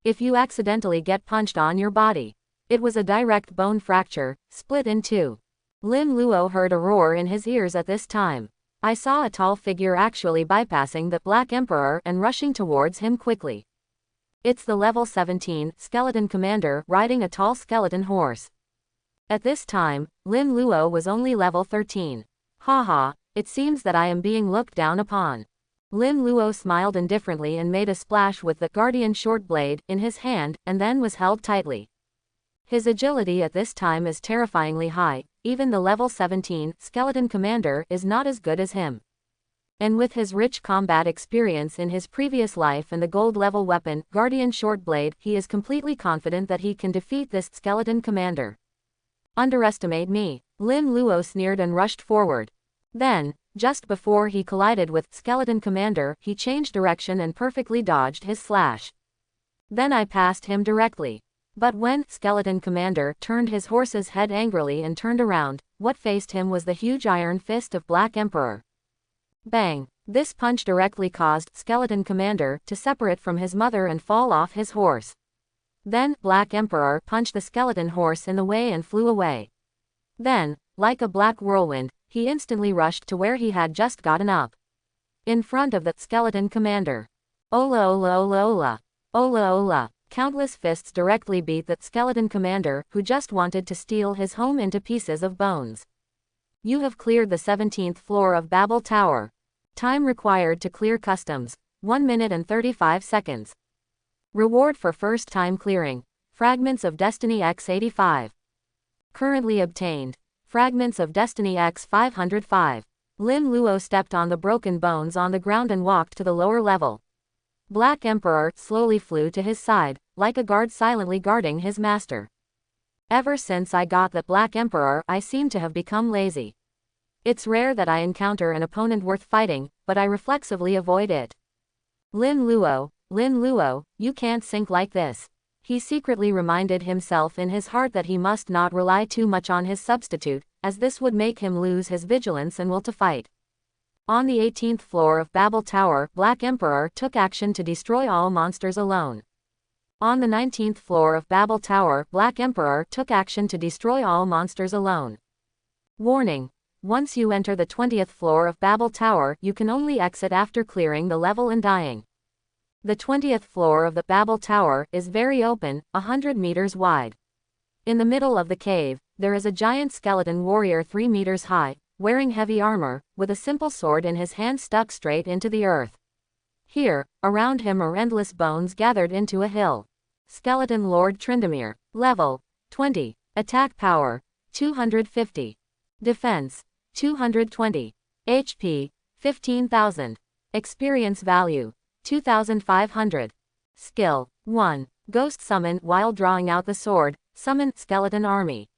If you accidentally get punched on your body, it was a direct bone fracture, split in two. Lin Luo heard a roar in his ears at this time. I saw a tall figure actually bypassing the Black Emperor and rushing towards him quickly. It's the level 17 skeleton commander riding a tall skeleton horse. At this time, Lin Luo was only level 13. Haha, it seems that I am being looked down upon. Lin Luo smiled indifferently and made a splash with the guardian short blade in his hand, and then was held tightly. His agility at this time is terrifyingly high, even the level 17 skeleton commander is not as good as him. And with his rich combat experience in his previous life and the gold level weapon, guardian short blade, he is completely confident that he can defeat this skeleton commander. Underestimate me, Lin Luo sneered and rushed forward. Then, just before he collided with skeleton commander, he changed direction and perfectly dodged his slash. Then I passed him directly. But when skeleton commander turned his horse's head angrily and turned around, what faced him was the huge iron fist of Black Emperor. Bang! This punch directly caused skeleton commander to separate from his mother and fall off his horse. Then, Black Emperor punched the skeleton horse in the way and flew away. Then, like a black whirlwind, he instantly rushed to where he had just gotten up. In front of the skeleton commander. Ola ola ola ola. Ola ola. Countless fists directly beat the skeleton commander, who just wanted to steal his home into pieces of bones. You have cleared the 17th floor of Babel Tower. Time required to clear customs, 1 minute and 35 seconds. Reward for first time clearing, Fragments of Destiny X85. Currently obtained, Fragments of Destiny X 505. Lin Luo stepped on the broken bones on the ground and walked to the lower level. Black Emperor slowly flew to his side, like a guard silently guarding his master. Ever since I got that Black Emperor, I seem to have become lazy. It's rare that I encounter an opponent worth fighting, but I reflexively avoid it. Lin Luo, you can't sink like this. He secretly reminded himself in his heart that he must not rely too much on his substitute, as this would make him lose his vigilance and will to fight. On the 18th floor of Babel Tower, Black Emperor took action to destroy all monsters alone. On the 19th floor of Babel Tower, Black Emperor took action to destroy all monsters alone. Warning: once you enter the 20th floor of Babel Tower, you can only exit after clearing the level and dying. The 20th floor of the Babel Tower is very open, 100 meters wide. In the middle of the cave, there is a giant skeleton warrior 3 meters high, wearing heavy armor, with a simple sword in his hand stuck straight into the earth. Here, around him are endless bones gathered into a hill. Skeleton Lord Tryndamere. Level: 20. Attack power: 250. Defense: 220. HP: 15,000. Experience value: 2,500. Skill: 1. Ghost Summon. While drawing out the sword, summon Skeleton Army.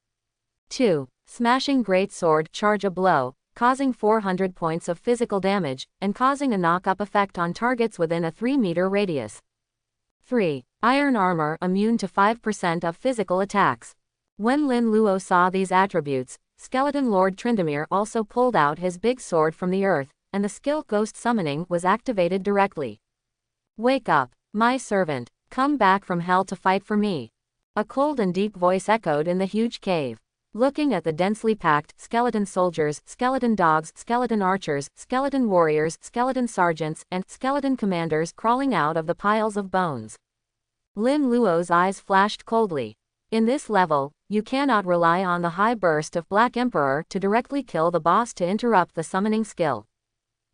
2. Smashing Great Sword. Charge a blow, causing 400 points of physical damage, and causing a knock-up effect on targets within a 3-meter radius. 3. Iron Armor. Immune to 5% of physical attacks. When Lin Luo saw these attributes, Skeleton Lord Tryndamere also pulled out his big sword from the earth, and the skill Ghost Summoning was activated directly. Wake up, my servant. Come back from hell to fight for me. A cold and deep voice echoed in the huge cave. Looking at the densely packed skeleton soldiers, skeleton dogs, skeleton archers, skeleton warriors, skeleton sergeants, and skeleton commanders crawling out of the piles of bones, Lin Luo's eyes flashed coldly. In this level, you cannot rely on the high burst of Black Emperor to directly kill the boss to interrupt the summoning skill.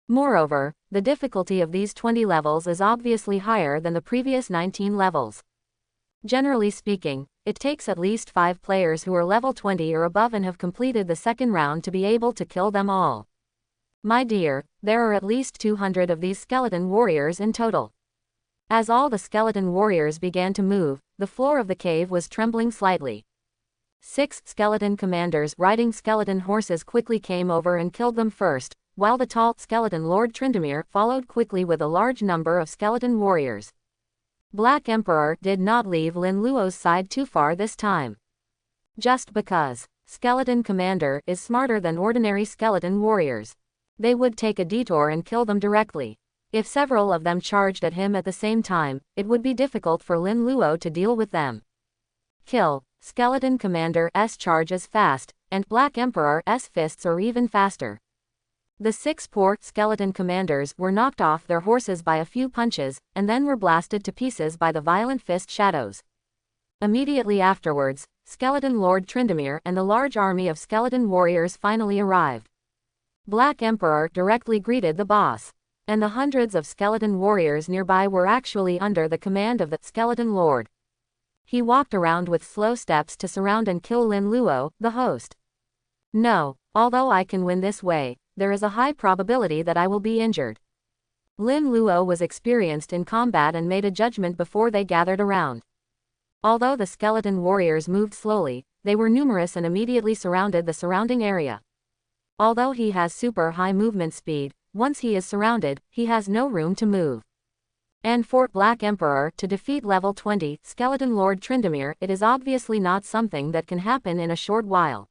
Moreover, the difficulty of these 20 levels is obviously higher than the previous 19 levels. Generally speaking, it takes at least 5 players who are level 20 or above and have completed the second round to be able to kill them all. My dear, there are at least 200 of these skeleton warriors in total. As all the skeleton warriors began to move, the floor of the cave was trembling slightly. 6 skeleton commanders riding skeleton horses quickly came over and killed them first, while the tall skeleton Lord Tryndamere followed quickly with a large number of skeleton warriors. Black Emperor did not leave Lin Luo's side too far this time. Just because Skeleton Commander is smarter than ordinary skeleton warriors, they would take a detour and kill them directly. If several of them charged at him at the same time, it would be difficult for Lin Luo to deal with them. Kill. Skeleton Commander's charge is fast, and Black Emperor's fists are even faster. The 6 poor skeleton commanders were knocked off their horses by a few punches, and then were blasted to pieces by the violent fist shadows. Immediately afterwards, Skeleton Lord Tryndamere and the large army of skeleton warriors finally arrived. Black Emperor directly greeted the boss, and the hundreds of skeleton warriors nearby were actually under the command of the Skeleton Lord. He walked around with slow steps to surround and kill Lin Luo, the host. No, although I can win this way, there is a high probability that I will be injured. Lin Luo was experienced in combat and made a judgment before they gathered around. Although the skeleton warriors moved slowly, they were numerous and immediately surrounded the surrounding area. Although he has super high movement speed, once he is surrounded, he has no room to move. And for Black Emperor to defeat level 20 Skeleton Lord Tryndamere, it is obviously not something that can happen in a short while.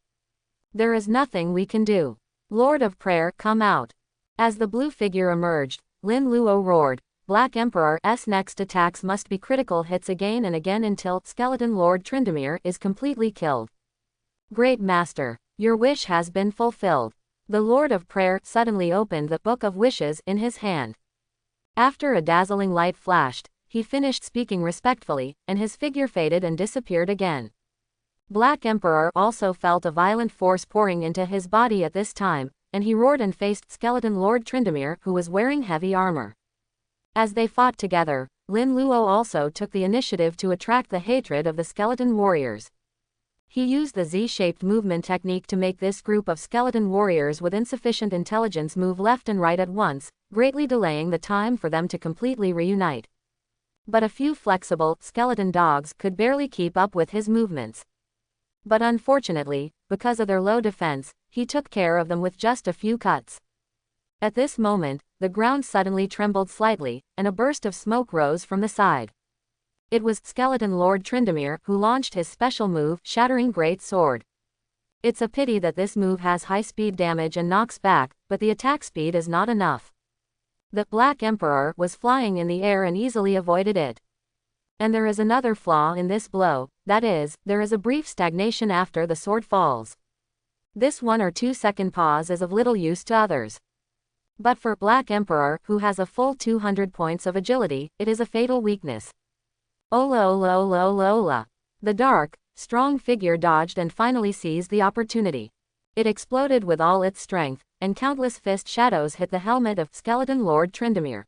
There is nothing we can do. Lord of Prayer, come out. As the blue figure emerged, Lin Luo roared. Black Emperor's next attacks must be critical hits again and again until Skeleton Lord Tryndamere is completely killed. Great Master, your wish has been fulfilled. The Lord of Prayer suddenly opened the Book of Wishes in his hand. After a dazzling light flashed, he finished speaking respectfully, and his figure faded and disappeared again. Black Emperor also felt a violent force pouring into his body at this time, and he roared and faced Skeleton Lord Tryndamere, who was wearing heavy armor. As they fought together, Lin Luo also took the initiative to attract the hatred of the skeleton warriors. He used the Z-shaped movement technique to make this group of skeleton warriors with insufficient intelligence move left and right at once, greatly delaying the time for them to completely reunite. But a few flexible skeleton dogs could barely keep up with his movements. But unfortunately, because of their low defense, he took care of them with just a few cuts. At this moment, the ground suddenly trembled slightly, and a burst of smoke rose from the side. It was Skeleton Lord Tryndamere who launched his special move, Shattering Great Sword. It's a pity that this move has high speed damage and knocks back, but the attack speed is not enough. The Black Emperor was flying in the air and easily avoided it. And there is another flaw in this blow, that is, there is a brief stagnation after the sword falls. This 1 or 2 second pause is of little use to others. But for Black Emperor, who has a full 200 points of agility, it is a fatal weakness. Ola ola ola ola ola. The dark, strong figure dodged and finally seized the opportunity. It exploded with all its strength, and countless fist shadows hit the helmet of Skeleton Lord Tryndamere.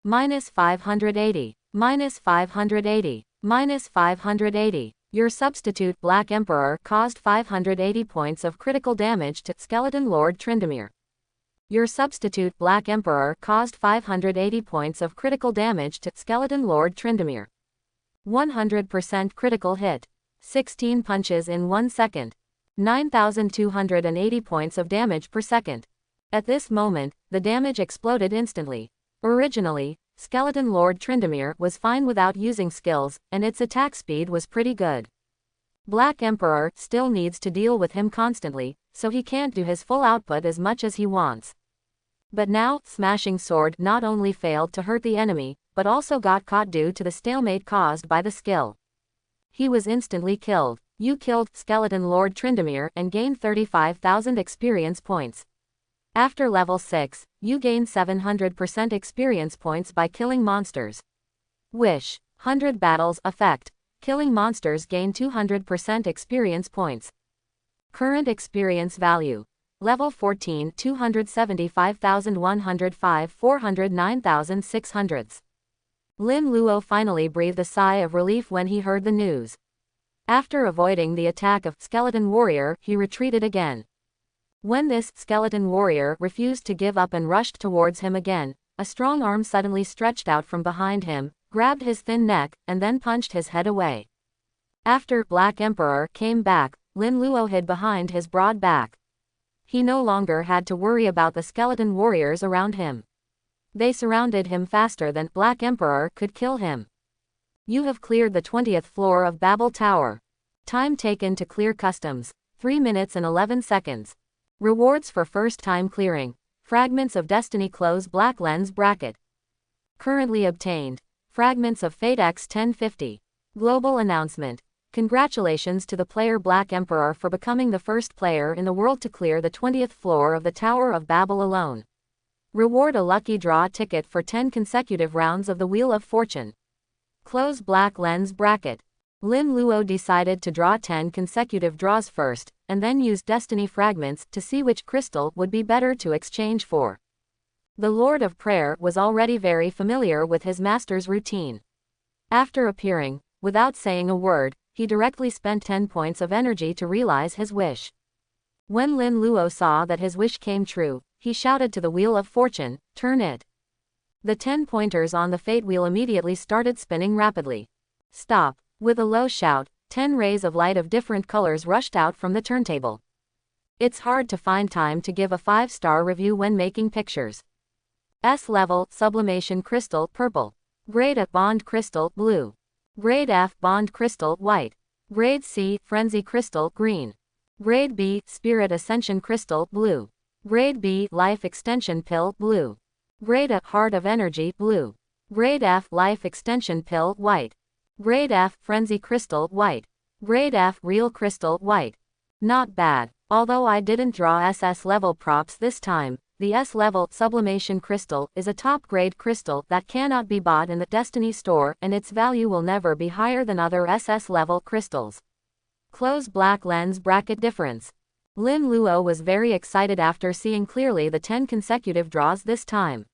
-580. -580. -580. Your substitute Black Emperor caused 580 points of critical damage to Skeleton Lord Tryndamere. Your substitute Black Emperor caused 580 points of critical damage to Skeleton Lord Tryndamere. 100% critical hit. 16 punches in 1 second. 9,280 points of damage per second. At this moment, the damage exploded instantly. Originally, Skeleton Lord Tryndamere was fine without using skills, and its attack speed was pretty good. Black Emperor still needs to deal with him constantly, so he can't do his full output as much as he wants. But now, Smashing Sword not only failed to hurt the enemy, but also got caught due to the stalemate caused by the skill. He was instantly killed. You killed Skeleton Lord Tryndamere and gained 35,000 experience points. After level 6, you gain 700% experience points by killing monsters. Wish. 100 battles effect. Killing monsters gain 200% experience points. Current experience value. Level 14 275,105 409,600. Lin Luo finally breathed a sigh of relief when he heard the news. After avoiding the attack of Skeleton Warrior, he retreated again. When this Skeleton Warrior refused to give up and rushed towards him again, a strong arm suddenly stretched out from behind him, grabbed his thin neck, and then punched his head away. After Black Emperor came back, Lin Luo hid behind his broad back. He no longer had to worry about the Skeleton Warriors around him. They surrounded him faster than Black Emperor could kill him. You have cleared the 20th floor of Babel Tower. Time taken to clear customs, 3 minutes and 11 seconds. Rewards for first time clearing. Fragments of Destiny Close Black Lens Bracket. Currently obtained. Fragments of Fate X 1050. Global announcement. Congratulations to the player Black Emperor for becoming the first player in the world to clear the 20th floor of the Tower of Babel alone. Reward a lucky draw ticket for 10 consecutive rounds of the Wheel of Fortune. Close Black Lens Bracket. Lin Luo decided to draw 10 consecutive draws first, and then use Destiny Fragments to see which crystal would be better to exchange for. The Lord of Prayer was already very familiar with his master's routine. After appearing, without saying a word, he directly spent 10 points of energy to realize his wish. When Lin Luo saw that his wish came true, he shouted to the Wheel of Fortune, "Turn it." The 10 pointers on the fate wheel immediately started spinning rapidly. Stop. With a low shout, 10 rays of light of different colors rushed out from the turntable. It's hard to find time to give a 5-star review when making pictures. S level Sublimation Crystal Purple. Grade A Bond Crystal Blue. Grade F Bond Crystal White. Grade C Frenzy Crystal Green. Grade B Spirit Ascension Crystal Blue. Grade B Life Extension Pill Blue. Grade A Heart of Energy Blue. Grade F Life Extension Pill White. Grade F Frenzy Crystal White. Grade F Real Crystal White. Not bad. Although I didn't draw SS level props this time, the S level Sublimation Crystal is a top grade crystal that cannot be bought in the Destiny store and its value will never be higher than other SS level crystals. Close Black Lens Bracket Difference. Lin Luo was very excited after seeing clearly the 10 consecutive draws this time.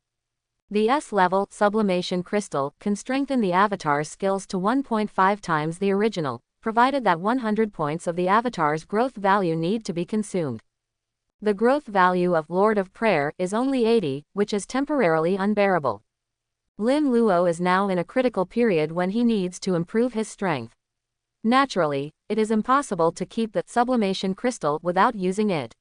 The S-level Sublimation Crystal can strengthen the avatar's skills to 1.5 times the original, provided that 100 points of the avatar's growth value need to be consumed. The growth value of Lord of Prayer is only 80, which is temporarily unbearable. Lin Luo is now in a critical period when he needs to improve his strength. Naturally, it is impossible to keep the Sublimation Crystal without using it.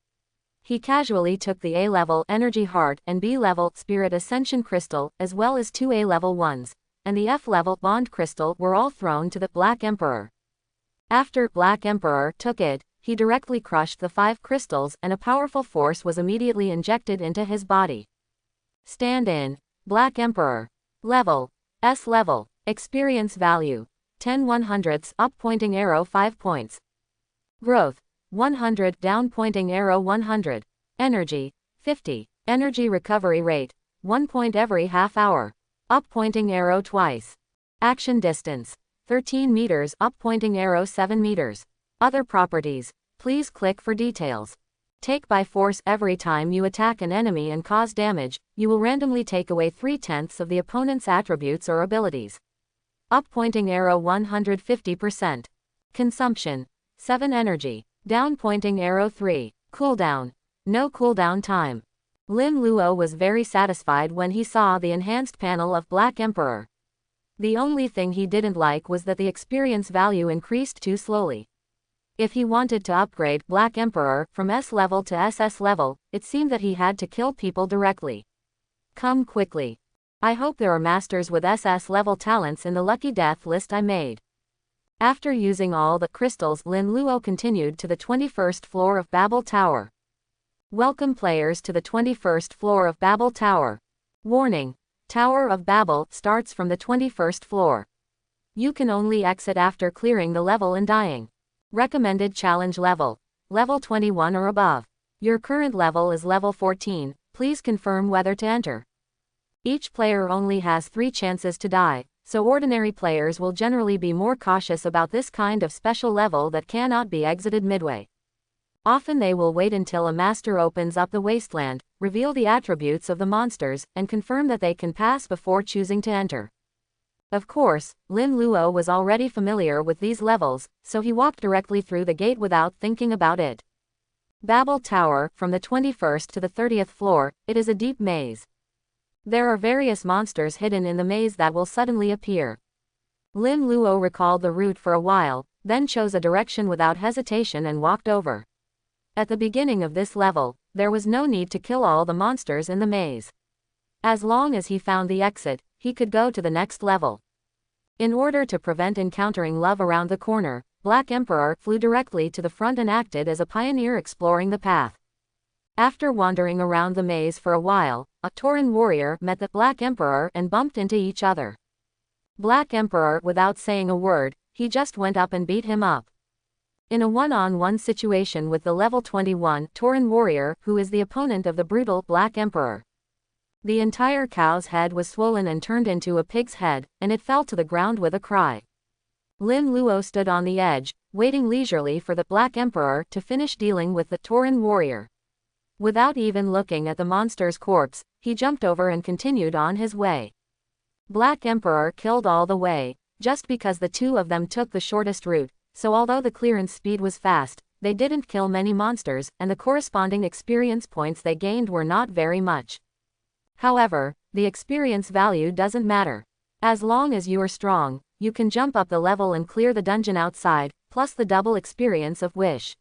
He casually took the A-level Energy Heart and B-level Spirit Ascension Crystal, as well as 2 A-level ones, and the F-level bond crystal were all thrown to the Black Emperor. After Black Emperor took it, he directly crushed the 5 crystals and a powerful force was immediately injected into his body. Stand-in, Black Emperor. Level, S level. Experience value, 10 100ths up pointing arrow 5 points. Growth, 100 down pointing arrow 100. Energy, 50. Energy recovery rate, 1 point every half hour. Up pointing arrow twice. Action distance, 13 meters up pointing arrow 7 meters. Other properties, please click for details. Take by force every time you attack an enemy and cause damage, you will randomly take away 3/10 of the opponent's attributes or abilities. Up pointing arrow 150%. Consumption, 7 energy. Down pointing arrow 3. Cooldown, no cooldown time. Lin Luo was very satisfied when he saw the enhanced panel of Black Emperor. The only thing he didn't like was that the experience value increased too slowly. If he wanted to upgrade Black Emperor from S level to SS level, it seemed that he had to kill people directly. Come quickly. I hope there are masters with SS level talents in the lucky death list I made. After using all the crystals, Lin Luo continued to the 21st floor of Babel Tower. Welcome players to the 21st floor of Babel Tower. Warning. Tower of Babel starts from the 21st floor. You can only exit after clearing the level and dying. Recommended challenge level. Level 21 or above. Your current level is level 14, please confirm whether to enter. Each player only has 3 chances to die, so ordinary players will generally be more cautious about this kind of special level that cannot be exited midway. Often they will wait until a master opens up the wasteland, reveal the attributes of the monsters, and confirm that they can pass before choosing to enter. Of course, Lin Luo was already familiar with these levels, so he walked directly through the gate without thinking about it. Babel Tower, from the 21st to the 30th floor, it is a deep maze. There are various monsters hidden in the maze that will suddenly appear. Lin Luo recalled the route for a while, then chose a direction without hesitation and walked over. At the beginning of this level, there was no need to kill all the monsters in the maze. As long as he found the exit, he could go to the next level. In order to prevent encountering love around the corner, Black Emperor flew directly to the front and acted as a pioneer exploring the path. After wandering around the maze for a while, a Tauren warrior met the Black Emperor and bumped into each other. Black Emperor, without saying a word, he just went up and beat him up. In a one-on-one situation with the level 21 Tauren warrior, who is the opponent of the brutal Black Emperor. The entire cow's head was swollen and turned into a pig's head, and it fell to the ground with a cry. Lin Luo stood on the edge, waiting leisurely for the Black Emperor to finish dealing with the Tauren warrior. Without even looking at the monster's corpse, he jumped over and continued on his way. Black Emperor killed all the way, just because the two of them took the shortest route, so although the clearance speed was fast, they didn't kill many monsters, and the corresponding experience points they gained were not very much. However, the experience value doesn't matter. As long as you are strong, you can jump up the level and clear the dungeon outside, plus the double experience of Wish.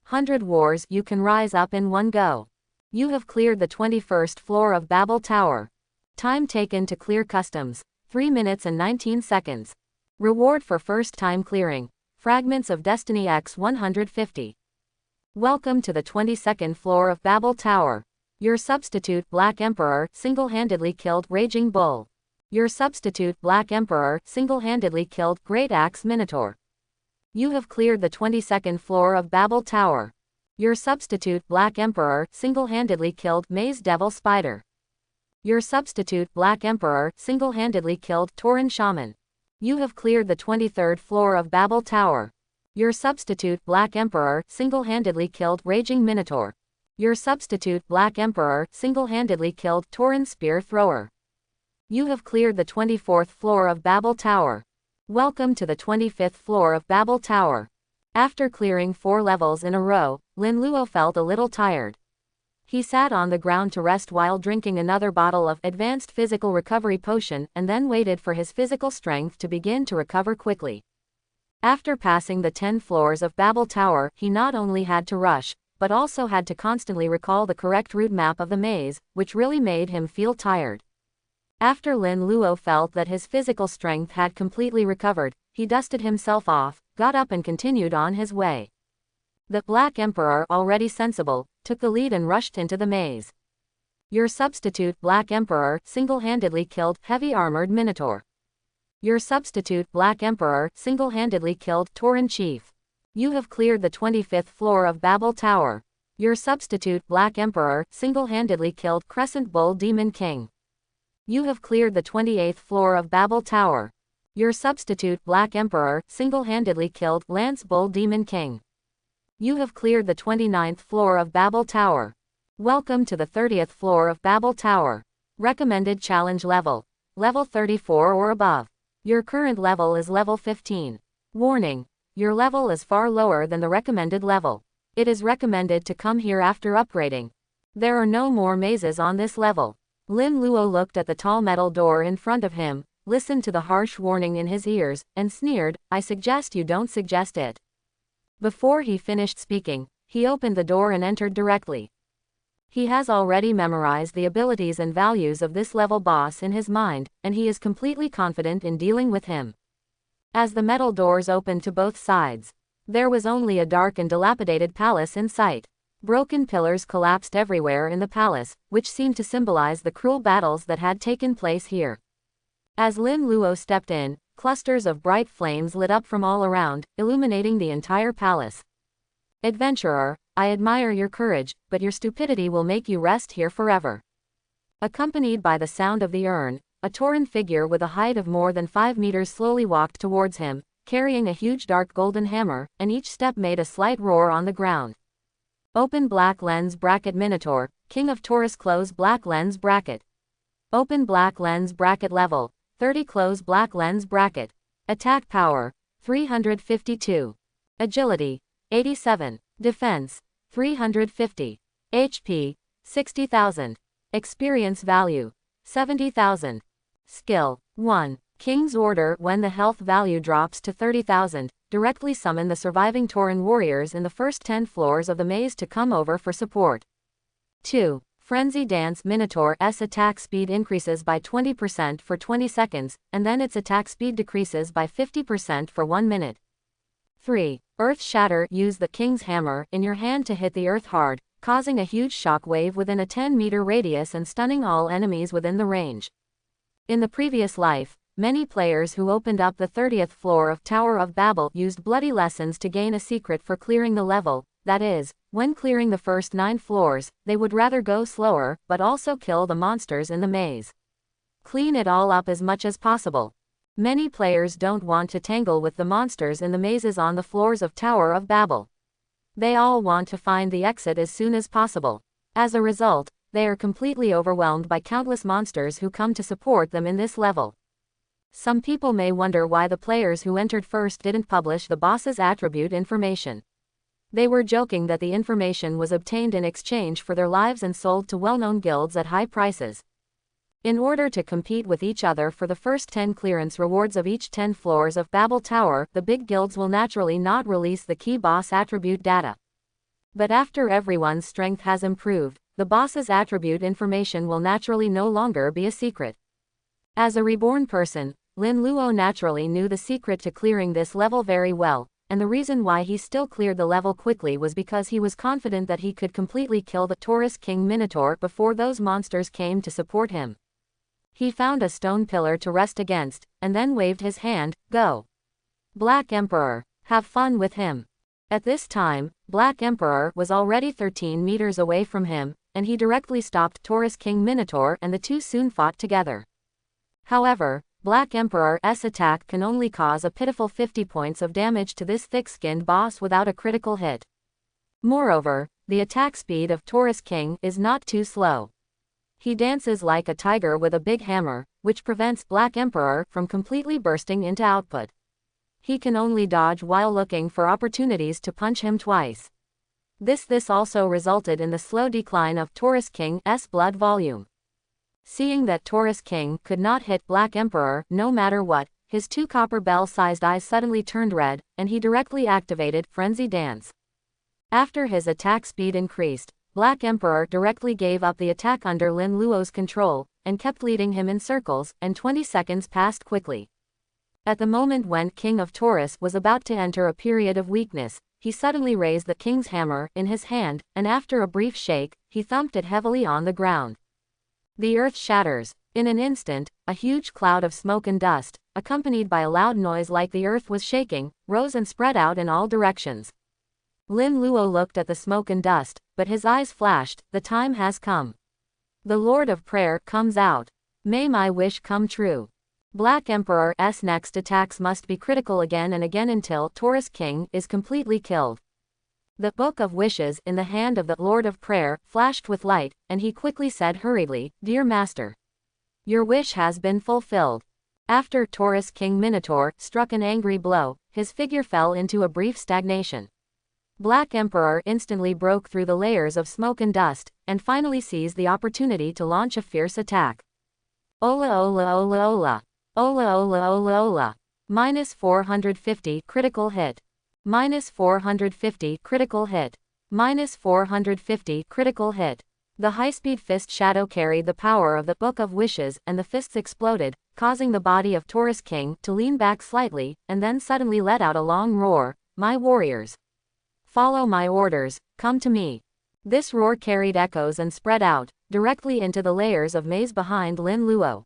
100 wars you can rise up in one go. You have cleared the 21st floor of Babel Tower. Time taken to clear customs, 3 minutes and 19 seconds. Reward for first time clearing, Fragments of Destiny X 150. Welcome to the 22nd floor of Babel Tower. Your substitute Black Emperor single-handedly killed Raging Bull. Your substitute Black Emperor single-handedly killed Great Axe Minotaur. You have cleared the 22nd floor of Babel Tower. Your substitute Black Emperor single-handedly killed Maze Devil Spider. Your substitute Black Emperor single-handedly killed Tauren Shaman. You have cleared the 23rd floor of Babel Tower. Your substitute Black Emperor single-handedly killed Raging Minotaur. Your substitute Black Emperor single-handedly killed Tauren Spear Thrower. You have cleared the 24th floor of Babel Tower. Welcome to the 25th floor of Babel Tower. After clearing 4 levels in a row, Lin Luo felt a little tired. He sat on the ground to rest while drinking another bottle of Advanced Physical Recovery Potion and then waited for his physical strength to begin to recover quickly. After passing the 10 floors of Babel Tower, he not only had to rush, but also had to constantly recall the correct route map of the maze, which really made him feel tired. After Lin Luo felt that his physical strength had completely recovered, he dusted himself off, got up and continued on his way. The Black Emperor, already sensible, took the lead and rushed into the maze. Your substitute Black Emperor single-handedly killed heavy armored Minotaur. Your substitute Black Emperor single-handedly killed Tauren Chief. You have cleared the 25th floor of Babel Tower. Your substitute Black Emperor single-handedly killed Crescent Bull Demon King. You have cleared the 28th floor of Babel Tower. Your substitute Black Emperor single-handedly killed Lance Bull Demon King. You have cleared the 29th floor of Babel Tower. Welcome to the 30th floor of Babel Tower. Recommended challenge level. Level 34 or above. Your current level is level 15. Warning. Your level is far lower than the recommended level. It is recommended to come here after upgrading. There are no more mazes on this level. Lin Luo looked at the tall metal door in front of him, listened to the harsh warning in his ears, and sneered, I suggest you don't suggest it. Before he finished speaking, he opened the door and entered directly. He has already memorized the abilities and values of this level boss in his mind, and he is completely confident in dealing with him. As the metal doors opened to both sides, there was only a dark and dilapidated palace in sight. Broken pillars collapsed everywhere in the palace, which seemed to symbolize the cruel battles that had taken place here. As Lin Luo stepped in, clusters of bright flames lit up from all around, illuminating the entire palace. Adventurer, I admire your courage, but your stupidity will make you rest here forever. Accompanied by the sound of the urn, a Tauren figure with a height of more than 5 meters slowly walked towards him, carrying a huge dark golden hammer, and each step made a slight roar on the ground. Open black lens bracket Minotaur, King of Taurus close black lens bracket. Open black lens bracket level, 30 close black lens bracket. Attack power, 352. Agility, 87. Defense, 350. HP, 60,000. Experience value, 70,000. Skill, 1. King's Order. When the health value drops to 30,000, directly summon the surviving Tauren warriors in the first 10 floors of the maze to come over for support. 2. Frenzy Dance. Minotaur's attack speed increases by 20% for 20 seconds, and then its attack speed decreases by 50% for 1 minute. 3. Earth Shatter. Use the King's Hammer in your hand to hit the earth hard, causing a huge shock wave within a 10-meter radius and stunning all enemies within the range. In the previous life, many players who opened up the 30th floor of Tower of Babel used bloody lessons to gain a secret for clearing the level, that is, when clearing the first 9 floors, they would rather go slower, but also kill the monsters in the maze. Clean it all up as much as possible. Many players don't want to tangle with the monsters in the mazes on the floors of Tower of Babel. They all want to find the exit as soon as possible. As a result, they are completely overwhelmed by countless monsters who come to support them in this level. Some people may wonder why the players who entered first didn't publish the boss's attribute information. They were joking that the information was obtained in exchange for their lives and sold to well-known guilds at high prices. In order to compete with each other for the first 10 clearance rewards of each 10 floors of Babel Tower, the big guilds will naturally not release the key boss attribute data. But after everyone's strength has improved, the boss's attribute information will naturally no longer be a secret. As a reborn person, Lin Luo naturally knew the secret to clearing this level very well, and the reason why he still cleared the level quickly was because he was confident that he could completely kill the Taurus King Minotaur before those monsters came to support him. He found a stone pillar to rest against, and then waved his hand, go. Black Emperor, have fun with him. At this time, Black Emperor was already 13 meters away from him, and he directly stopped Taurus King Minotaur and the two soon fought together. However, Black Emperor's attack can only cause a pitiful 50 points of damage to this thick-skinned boss without a critical hit. Moreover, the attack speed of Taurus King is not too slow. He dances like a tiger with a big hammer, which prevents Black Emperor from completely bursting into output. He can only dodge while looking for opportunities to punch him twice. This also resulted in the slow decline of Taurus King's blood volume. Seeing that Taurus King could not hit Black Emperor no matter what, his 2 copper bell-sized eyes suddenly turned red, and he directly activated Frenzy Dance. After his attack speed increased, Black Emperor directly gave up the attack under Lin Luo's control, and kept leading him in circles, and 20 seconds passed quickly. At the moment when King of Taurus was about to enter a period of weakness, he suddenly raised the king's hammer in his hand, and after a brief shake, he thumped it heavily on the ground. The earth shatters. In an instant, a huge cloud of smoke and dust, accompanied by a loud noise like the earth was shaking, rose and spread out in all directions. Lin Luo looked at the smoke and dust, but his eyes flashed. The time has come. The Lord of Prayer comes out. May my wish come true. Black Emperor's next attacks must be critical again and again until Taurus King is completely killed. The Book of Wishes in the hand of the Lord of Prayer flashed with light, and he quickly said hurriedly, "Dear Master, your wish has been fulfilled." After Taurus King Minotaur struck an angry blow, his figure fell into a brief stagnation. Black Emperor instantly broke through the layers of smoke and dust, and finally seized the opportunity to launch a fierce attack. Ola ola ola ola. Ola ola ola ola. -450 critical hit. -450 critical hit. -450 critical hit. The high-speed fist shadow carried the power of the Book of Wishes, and the fists exploded, causing the body of Taurus King to lean back slightly, and then suddenly let out a long roar. "My warriors, follow my orders, come to me." This roar carried echoes and spread out, directly into the layers of maze behind Lin Luo.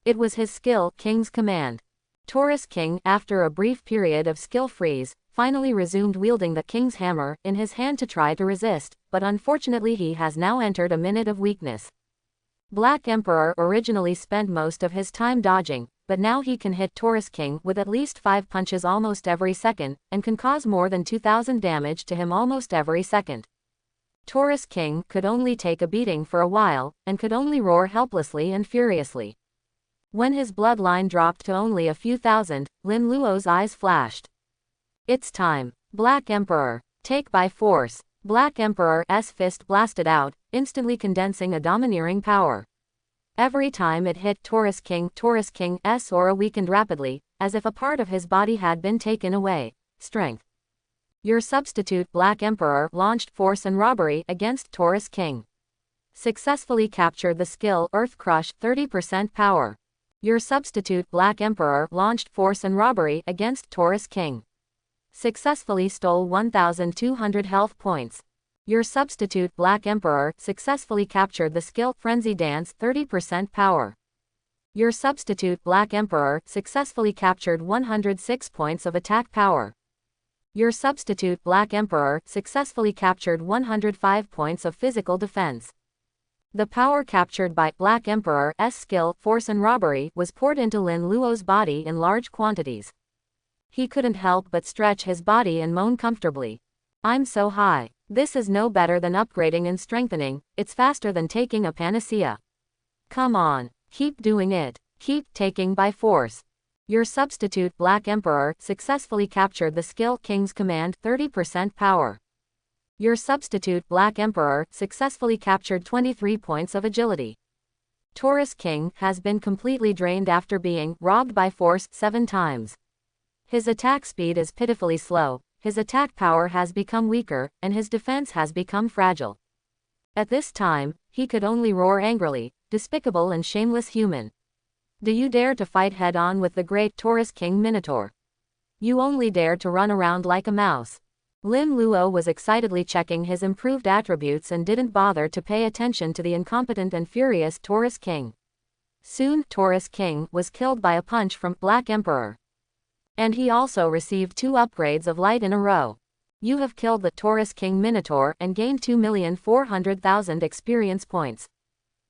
It was his skill King's command. Taurus King, after a brief period of skill freeze, finally resumed wielding the king's hammer in his hand to try to resist, but unfortunately he has now entered a minute of weakness. Black Emperor originally spent most of his time dodging, but now he can hit Taurus King with at least 5 punches almost every second, and can cause more than 2,000 damage to him almost every second. Taurus King could only take a beating for a while, and could only roar helplessly and furiously. When his bloodline dropped to only a few thousand, Lin Luo's eyes flashed. "It's time. Black Emperor, take by force." Black Emperor's fist blasted out, instantly condensing a domineering power. Every time it hit Taurus King's aura weakened rapidly, as if a part of his body had been taken away. Strength. Your substitute Black Emperor launched force and robbery against Taurus King. Successfully captured the skill Earth Crush 30% power. Your substitute Black Emperor launched force and robbery against Taurus King. Successfully stole 1,200 health points. Your substitute Black Emperor successfully captured the skill Frenzy Dance 30% power. Your substitute Black Emperor successfully captured 106 points of attack power. Your substitute Black Emperor successfully captured 105 points of physical defense. The power captured by Black Emperor's skill, force and robbery, was poured into Lin Luo's body in large quantities. He couldn't help but stretch his body and moan comfortably. "I'm so high. This is no better than upgrading and strengthening, it's faster than taking a panacea. Come on, keep doing it, keep taking by force." Your substitute Black Emperor successfully captured the skill King's Command 30% power. Your substitute Black Emperor successfully captured 23 points of agility. Taurus King has been completely drained after being robbed by force 7 times. His attack speed is pitifully slow, his attack power has become weaker, and his defense has become fragile. At this time, he could only roar angrily, "Despicable and shameless human. Do you dare to fight head-on with the great Taurus King Minotaur? You only dare to run around like a mouse." Lin Luo was excitedly checking his improved attributes and didn't bother to pay attention to the incompetent and furious Taurus King. Soon, Taurus King was killed by a punch from Black Emperor. And he also received 2 upgrades of light in a row. You have killed the Taurus King Minotaur and gained 2,400,000 experience points.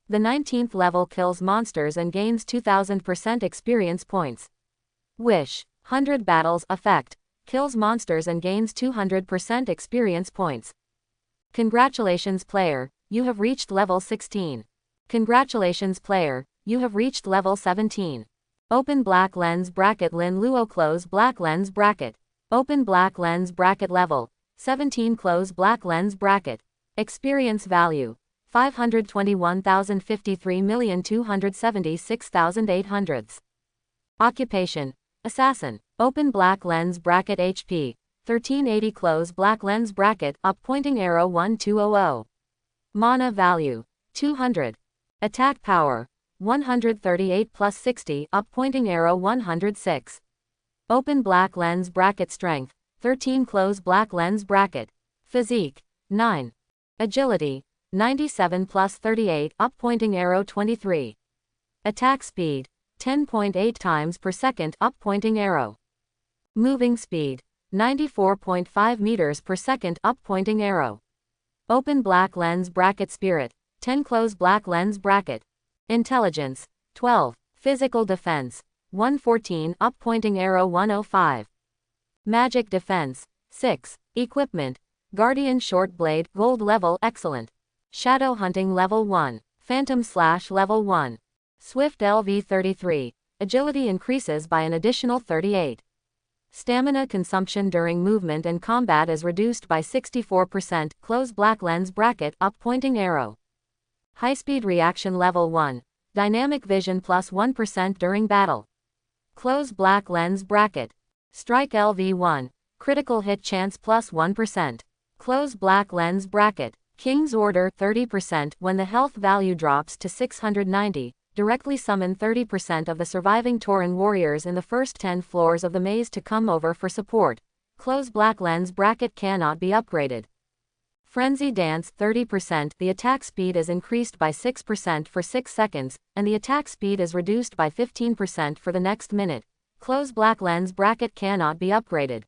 The 19th level kills monsters and gains 2,000% experience points. Wish. 100 battles effect. Kills monsters and gains 200% experience points. Congratulations player, you have reached level 16. Congratulations player, you have reached level 17. Open black lens bracket Lin Luo close black lens bracket. Open black lens bracket level 17 close black lens bracket. Experience value 521,053,276,800. Occupation assassin. Open black lens bracket HP 1380 close black lens bracket up pointing arrow 1200. Mana value 200. Attack power 138 plus 60, up pointing arrow 106. Open black lens bracket strength, 13 close black lens bracket. Physique, 9. Agility, 97 plus 38, up pointing arrow 23. Attack speed, 10.8 times per second, up pointing arrow. Moving speed, 94.5 meters per second, up pointing arrow. Open black lens bracket spirit, 10 close black lens bracket. Intelligence, 12. Physical defense, 114, up pointing arrow 105. Magic defense, 6. Equipment, Guardian short blade, gold level, excellent. Shadow hunting level 1. Phantom slash level 1. Swift LV 33. Agility increases by an additional 38. Stamina consumption during movement and combat is reduced by 64%, close black lens bracket, up pointing arrow. High-speed reaction level 1. Dynamic vision plus 1% during battle. Close black lens bracket. Strike LV1. Critical hit chance plus 1%. Close black lens bracket. King's Order 30% when the health value drops to 690. Directly summon 30% of the surviving Tauren warriors in the first 10 floors of the maze to come over for support. Close black lens bracket cannot be upgraded. Frenzy Dance 30%. The attack speed is increased by 6% for 6 seconds, and the attack speed is reduced by 15% for the next minute. Close black lens bracket cannot be upgraded.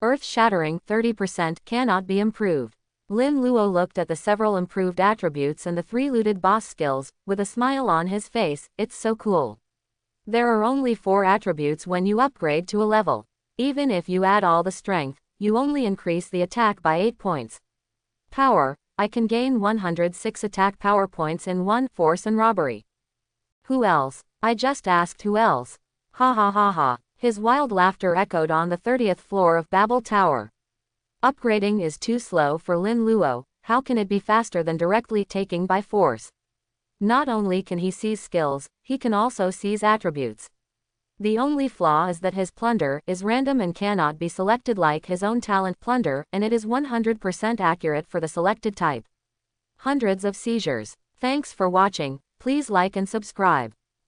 Earth Shattering 30% cannot be improved. Lin Luo looked at the several improved attributes and the 3 looted boss skills, with a smile on his face. It's so cool. There are only 4 attributes when you upgrade to a level. Even if you add all the strength, you only increase the attack by 8 points. Power, I can gain 106 attack power points in 1, force and robbery. Who else? I just asked who else. Ha ha ha ha. His wild laughter echoed on the 30th floor of Babel Tower. Upgrading is too slow for Lin Luo. How can it be faster than directly taking by force? Not only can he seize skills, he can also seize attributes. The only flaw is that his plunder is random and cannot be selected like his own talent Plunder, and it is 100% accurate for the selected type. Hundreds of seizures. Thanks for watching. Please like and subscribe.